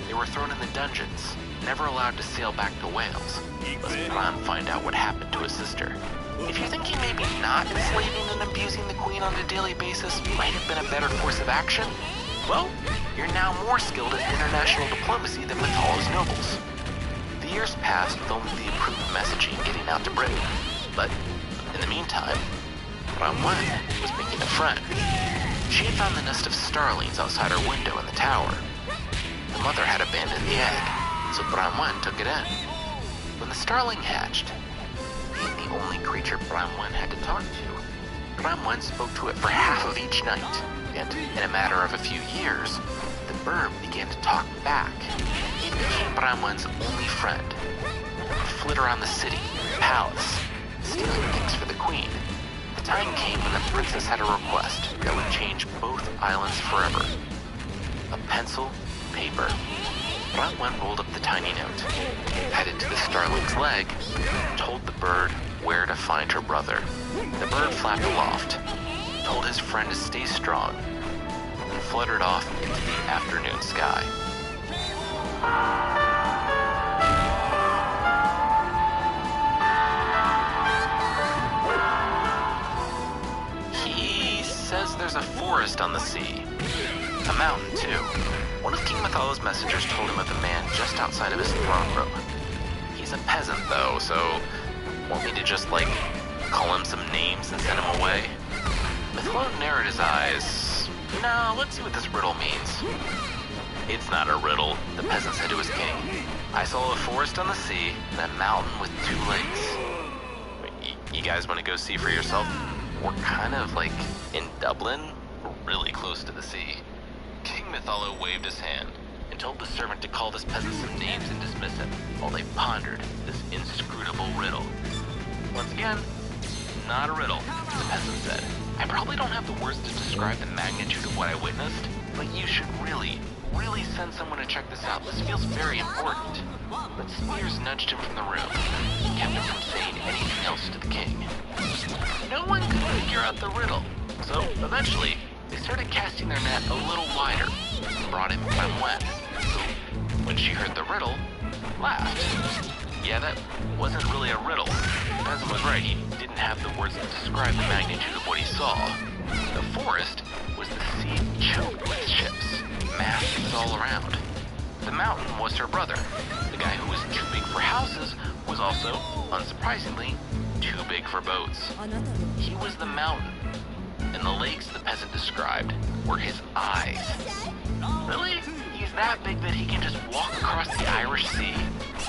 they were thrown in the dungeons, never allowed to sail back to Wales, lest Bran find out what happened to his sister. If you're thinking maybe not enslaving and abusing the Queen on a daily basis might have been a better course of action, well, you're now more skilled at international diplomacy than Mytholo's nobles. The years passed with only the approved messaging getting out to Britain, but in the meantime, Branwen was making a friend. She had found the nest of starlings outside her window in the tower. The mother had abandoned the egg, so Branwen took it in. When the starling hatched, being the only creature Branwen had to talk to, Branwen spoke to it for half of each night, and in a matter of a few years, the bird began to talk back. It became Branwen's only friend. It would flit around the city, palace, stealing things for the queen. The time came when the princess had a request that would change both islands forever. A pencil, paper. Branwen rolled up the tiny note, headed to the starling's leg, told the bird where to find her brother. The bird flapped aloft, told his friend to stay strong, and fluttered off into the afternoon sky. He says there's a forest on the sea. A mountain, too. One of King Mytholo's messengers told him of the man just outside of his throne room. He's a peasant, though, so want me to just, call him some names and send him away? Mytholo narrowed his eyes. No, let's see what this riddle means. It's not a riddle, the peasant said to his king. I saw a forest on the sea and a mountain with 2 lakes. You guys want to go see for yourself? We're kind of, in Dublin. We're really close to the sea. King Mytholo waved his hand and told the servant to call this peasant some names and dismiss him while they pondered this inscrutable riddle. Once again, not a riddle, the peasant said. I probably don't have the words to describe the magnitude of what I witnessed, but you should really send someone to check this out. This feels very important. But Spears nudged him from the room, kept him from saying anything else to the king. No one could figure out the riddle, so eventually they started casting their net a little wider and brought in Branwen, who, when she heard the riddle, laughed. Yeah, that wasn't really a riddle. The peasant was right, he didn't have the words to describe the magnitude of what he saw. The forest was the sea choked with ships, masts all around. The mountain was her brother. The guy who was too big for houses was also, unsurprisingly, too big for boats. He was the mountain, and the lakes the peasant described were his eyes. Really? He's that big that he can just walk across the Irish Sea?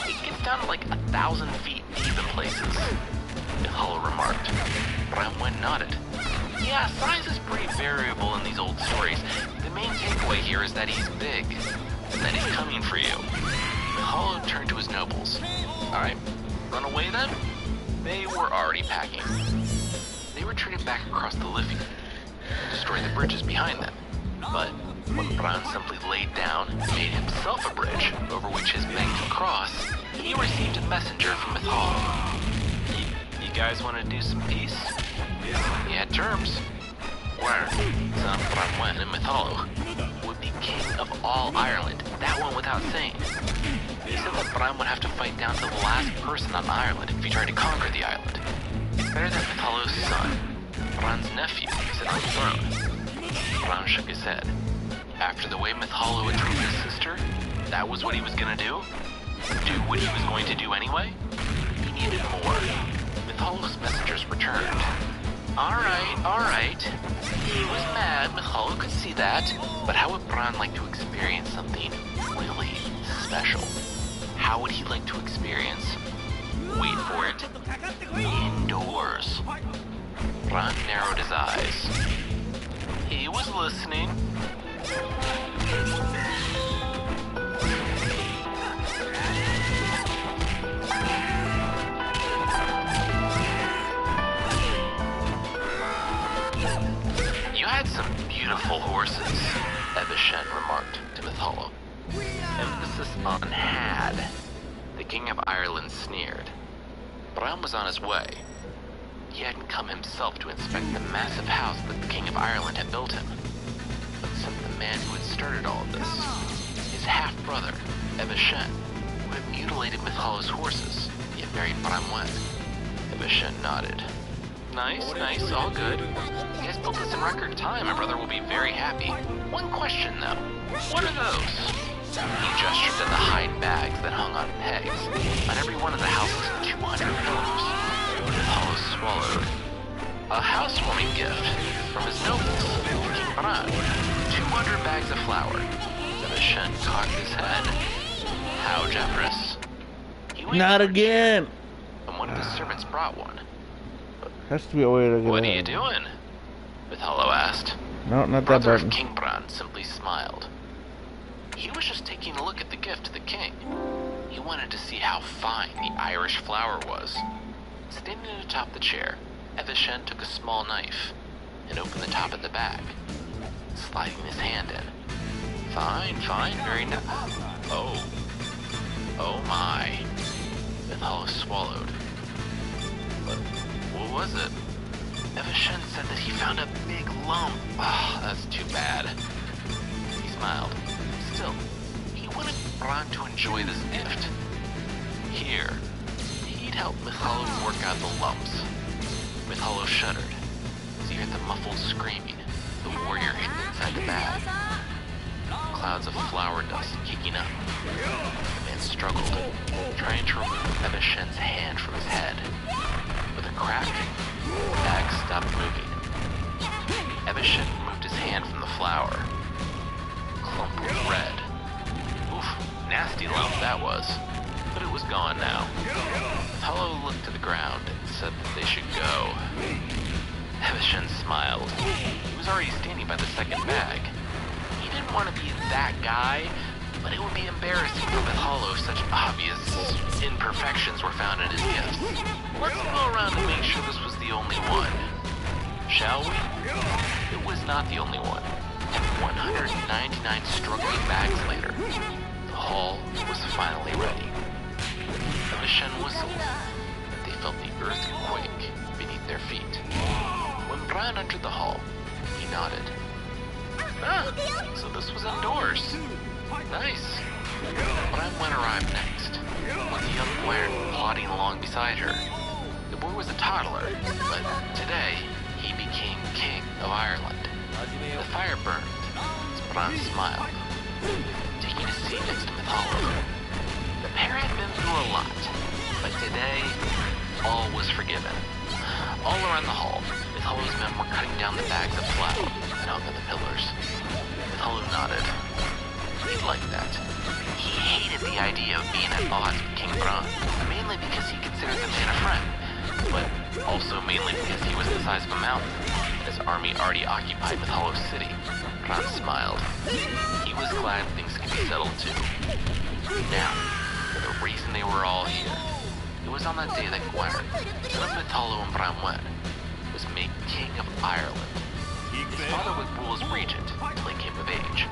It gets down to 1,000 feet deep in places, Mytholo remarked. Branwen nodded. Yeah, size is pretty variable in these old stories. The main takeaway here is that he's big, and that he's coming for you. Mytholo turned to his nobles. Alright, run away then? They were already packing. They retreated back across the Liffey, destroying the bridges behind them. But when Bran simply laid down and made himself a bridge over which his men could cross, he received a messenger from Mytholo. You guys want to do some peace? He had terms. Gwern, son of Branwen and Mytholo, would be king of all Ireland, that one without saying. He said that Bran would have to fight down to the last person on Ireland if he tried to conquer the island. It's better that Mytholo's son, Bran's nephew, sit on the throne. Bran shook his head. After the way Mytholo had treated his sister, that was what he was gonna do? Do what he was going to do anyway? He needed more. Mytholo's messengers returned. Alright. He was mad, Mytholo could see that. But how would Bran like to experience something really special? How would he like to experience, wait for it, indoors? Bran narrowed his eyes. He was listening. horses, Evesham remarked to Mytholo. Emphasis on had. The King of Ireland sneered. Bran was on his way. He hadn't come himself to inspect the massive house that the King of Ireland had built him, but sent the man who had started all of this, his half-brother, Evesham, who had mutilated Mytholo's horses, yet buried Bramwen. Evesham nodded. Nice, all good. You guys built this in record time. My brother will be very happy. One question, though. What are those? He gestured at the hide bags that hung on pegs. On every one of the house's 200 pillars. Mytholo swallowed. A housewarming gift from his nobles, King Bran. 200 bags of flour. Evesham cocked his head. How generous. Not again! And one of the servants brought one. Has to be a way to get What are in. you doing? Mytholo asked. No, not that Brother of button. King Bran simply smiled. He was just taking a look at the gift to the king. He wanted to see how fine the Irish flour was. Standing atop the chair, Evesham took a small knife and opened the top of the bag, sliding his hand in. Fine, very nice. Oh my. Mytholo swallowed. What was it? Evesham said that he found a big lump. Ah, that's too bad. He smiled. Still, he wanted Bran to enjoy this gift. Here, he'd help Mytholo work out the lumps. Mytholo shuddered as he heard the muffled screaming of the warrior hidden inside the bag. Clouds of flour dust kicking up. The man struggled, trying to remove Evesham's hand from his head. With a crack, the bag stopped moving. Evesham removed his hand from the flour. The clump was red. Oof, nasty lump that was. But it was gone now. Mytholo looked to the ground and said that they should go. Evesham smiled. He was already standing by the second bag. He didn't want to be that guy, but it would be embarrassing for Mytholo if such obvious imperfections were found in his gifts. Let's go around and make sure this was the only one. Shall we? It was not the only one. And 199 struggling bags later, the hall was finally ready. Evesham whistled, and they felt the earth quake beneath their feet. When Bran entered the hall, he nodded. Ah, so this was indoors. Nice. Bramwen arrived next, with the young Gwern plodding along beside her. The boy was a toddler, but today he became King of Ireland. The fire burned as Bran smiled, taking a seat next to Mytholo. The pair had been through a lot, but today all was forgiven. All around the hall, Mytholo's men were cutting down the bags of flour that hung on the pillars. Mytholo nodded. He'd like that. He hated the idea of being at odds with King Bran, mainly because he considered the man a friend, but also mainly because he was the size of a mountain, and his army already occupied Mytholo City. Bran smiled. He was glad things could be settled too. Now, for the reason they were all here. It was on that day that Gwern, son of Mytholo and Bramwen, was made King of Ireland. His father would rule as regent until he came of age.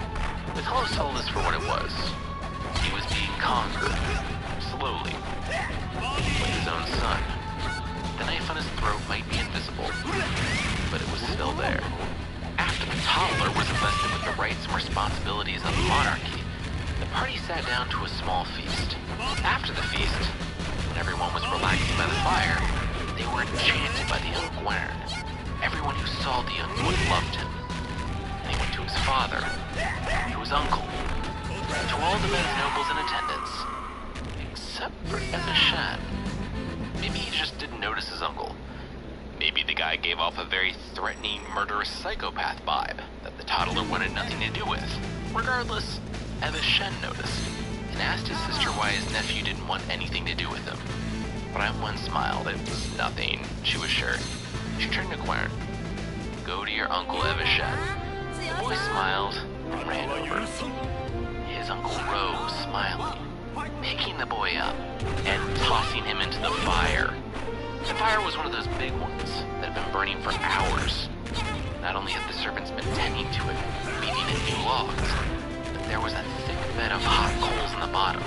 Mytholo saw this for what it was. He was being conquered, slowly, like his own son. The knife on his throat might be invisible, but it was still there. After the toddler was invested with the rights and responsibilities of the monarchy, the party sat down to a small feast. After the feast, when everyone was relaxing by the fire, they were enchanted by the young Gwern. Everyone who saw the young boy loved him. And he went to his father, to his uncle, to all the men's nobles in attendance, except for Evesham. Maybe he just didn't notice his uncle. Maybe the guy gave off a very threatening, murderous psychopath vibe that the toddler wanted nothing to do with. Regardless, Evesham noticed and asked his sister why his nephew didn't want anything to do with him. Bramwen smiled. It was nothing, she was sure. She turned to Gwern. Go to your uncle Evesham. The boy smiled and ran over. His uncle rose, smiling, picking the boy up and tossing him into the fire. The fire was one of those big ones that had been burning for hours. Not only had the servants been tending to it, beating in new logs, but there was a thick bed of hot coals in the bottom.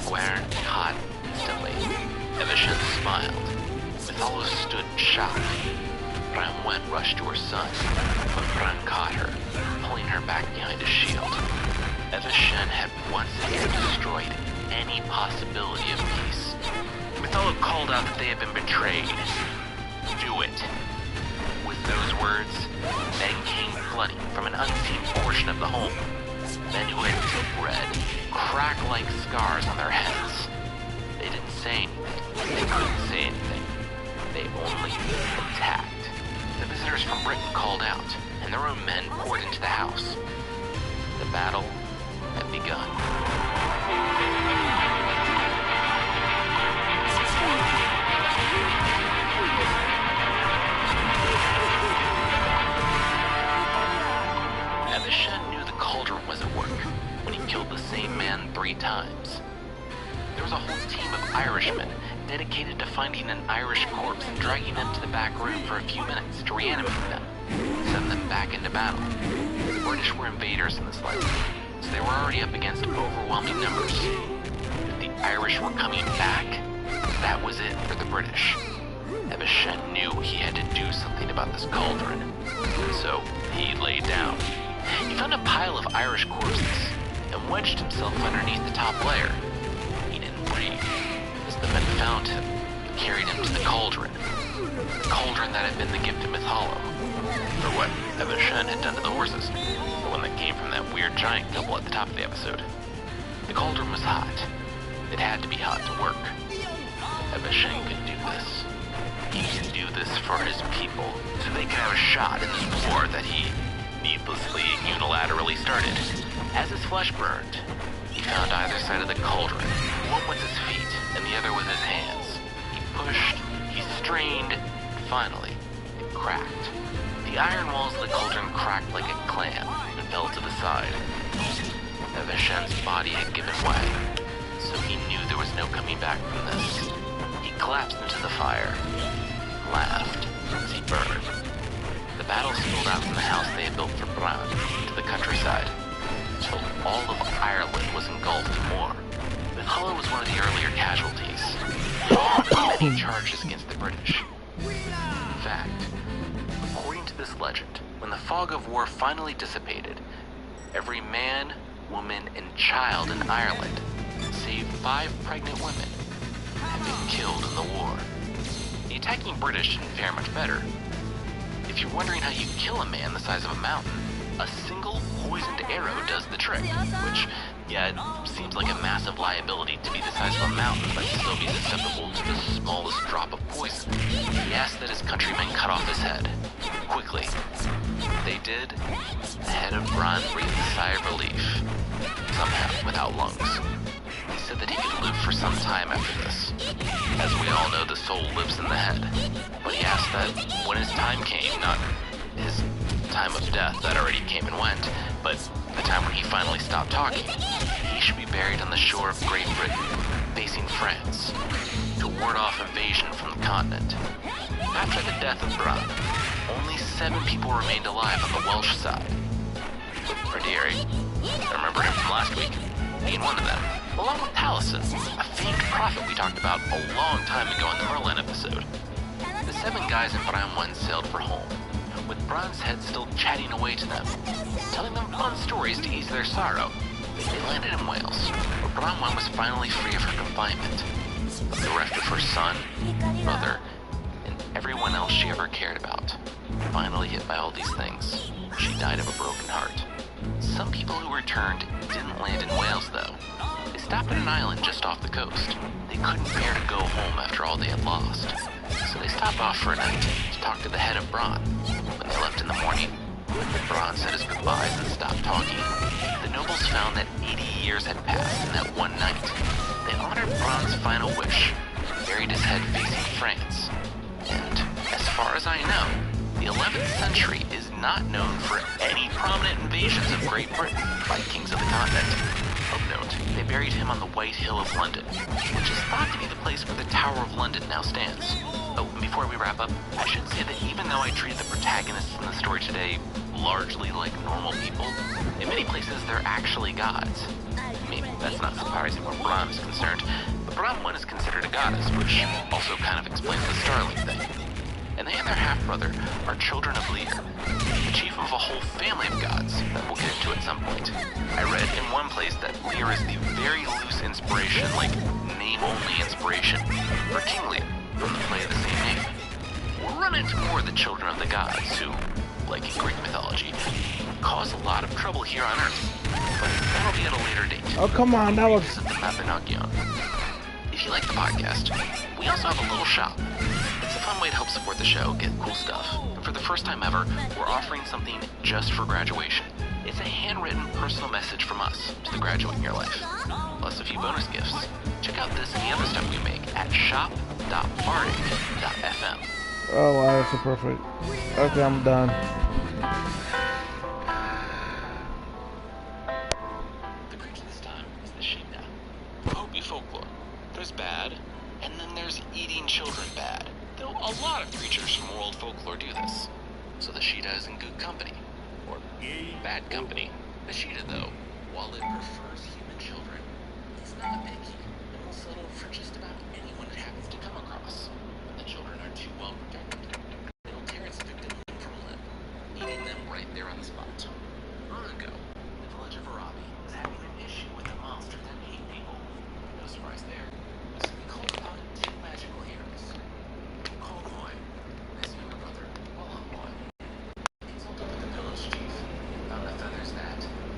Gwern caught instantly. Evesham smiled. Mithalo stood shocked. Branwen rushed to her son, but Bran caught her, pulling her back behind his shield. Evesham had once again destroyed any possibility of peace. Mithalo called out that they had been betrayed. Do it. With those words, men came flooding from an unseen portion of the home. Men who had deep red, crack-like scars on their heads. They didn't say anything. They couldn't say anything. They only attacked. The visitors from Britain called out, and their own men poured into the house. The battle had begun. Evesham knew the cauldron was at work when he killed the same man 3 times. There was a whole team of Irishmen dedicated to finding an Irish corpse and dragging them to the back room for a few minutes to reanimate them, send them back into battle. The British were invaders in this life, so they were already up against overwhelming numbers. If the Irish were coming back, that was it for the British. Evesham knew he had to do something about this cauldron, so he lay down. He found a pile of Irish corpses and wedged himself underneath the top layer. He didn't breathe as the men found him and carried him to the cauldron that had been the gift of Mithalo, or what Evesham had done to the horses, the one that came from that weird giant couple at the top of the episode. The cauldron was hot. It had to be hot to work. Evesham could do this. He could do this for his people, so they could have a shot in this war that he needlessly, unilaterally started. As his flesh burned, he found either side of the cauldron, one with his feet and the other with his hands. He pushed, he strained, and finally, it cracked. The iron walls of the cauldron cracked like a clam and fell to the side. Evesham's body had given way, so he knew there was no coming back from this. He collapsed into the fire, laughed as he burned. The battle spilled out from the house they had built for Bran to the countryside, until all of Ireland was engulfed in war. Mithalo was one of the earlier casualties. Many charges against the British. In fact, according to this legend, when the fog of war finally dissipated, every man, woman, and child in Ireland, save 5 pregnant women, had been killed in the war. The attacking British didn't fare much better. If you're wondering how you kill a man the size of a mountain, a single poisoned arrow does the trick, which, yeah, it seems like a massive liability to be the size of a mountain but still be susceptible to the smallest drop of poison. He asked that his countrymen cut off his head, quickly. They did. The head of Bran breathed a sigh of relief, somehow without lungs. He said that he could live for some time after this. As we all know, the soul lives in the head. But he asked that when his time came, not his time of death that already came and went, but the time when he finally stopped talking, he should be buried on the shore of Great Britain, facing France, to ward off invasion from the continent. After the death of Bran, only 7 people remained alive on the Welsh side. Pryderi, I remember him from last week, being one of them, along with Taliesin, a famed prophet we talked about a long time ago in the Merlin episode. The 7 guys in Branwen sailed for home, with Bran's head still chatting away to them, telling them fun stories to ease their sorrow. They landed in Wales, where Branwen was finally free of her confinement. Bereft of her son, brother, and everyone else she ever cared about. Finally hit by all these things, she died of a broken heart. Some people who returned didn't land in Wales, though. They stopped at an island just off the coast. They couldn't bear to go home after all they had lost, so they stopped off for a night to talk to the head of Bran. When they left in the morning, Bran said his goodbyes and stopped talking. The nobles found that 80 years had passed in that one night. They honored Bran's final wish, buried his head facing France. And, as far as I know, the 11th century is not known for any prominent invasions of Great Britain by kings of the continent. Of note, they buried him on the White Hill of London, which is thought to be the place where the Tower of London now stands. Oh, and before we wrap up, I should say that even though I treated the protagonists in the story today largely like normal people, in many places they're actually gods. I mean, that's not surprising where Brahm is concerned, but Brahm 1 is considered a goddess, which also kind of explains the Starling thing. And they and their half-brother are children of Lear, the chief of a whole family of gods that we'll get into at some point. I read in one place that Lear is the very loose inspiration, like name-only inspiration, for King Lear from the play of the same name. We'll run into more of the children of the gods who, like in Greek mythology, cause a lot of trouble here on Earth, but that'll be at a later date. Oh, come on, that was... Visit the Mabinogion. If you like the podcast, we also have a little shop. It's a fun way to help support the show, get cool stuff. And for the first time ever, we're offering something just for graduation. It's a handwritten personal message from us to the graduate in your life, plus a few bonus gifts. Check out this and the other stuff we make at shop.bardic.fm. Oh, wow, that's so perfect. Okay, I'm done. The creature this time is the Sheena. Hopi folklore. There's bad, and then there's eating children bad. Though a lot of creatures from world folklore do this. So the Sheeta is in good company. Or bad company. The Sheeta, though, while it prefers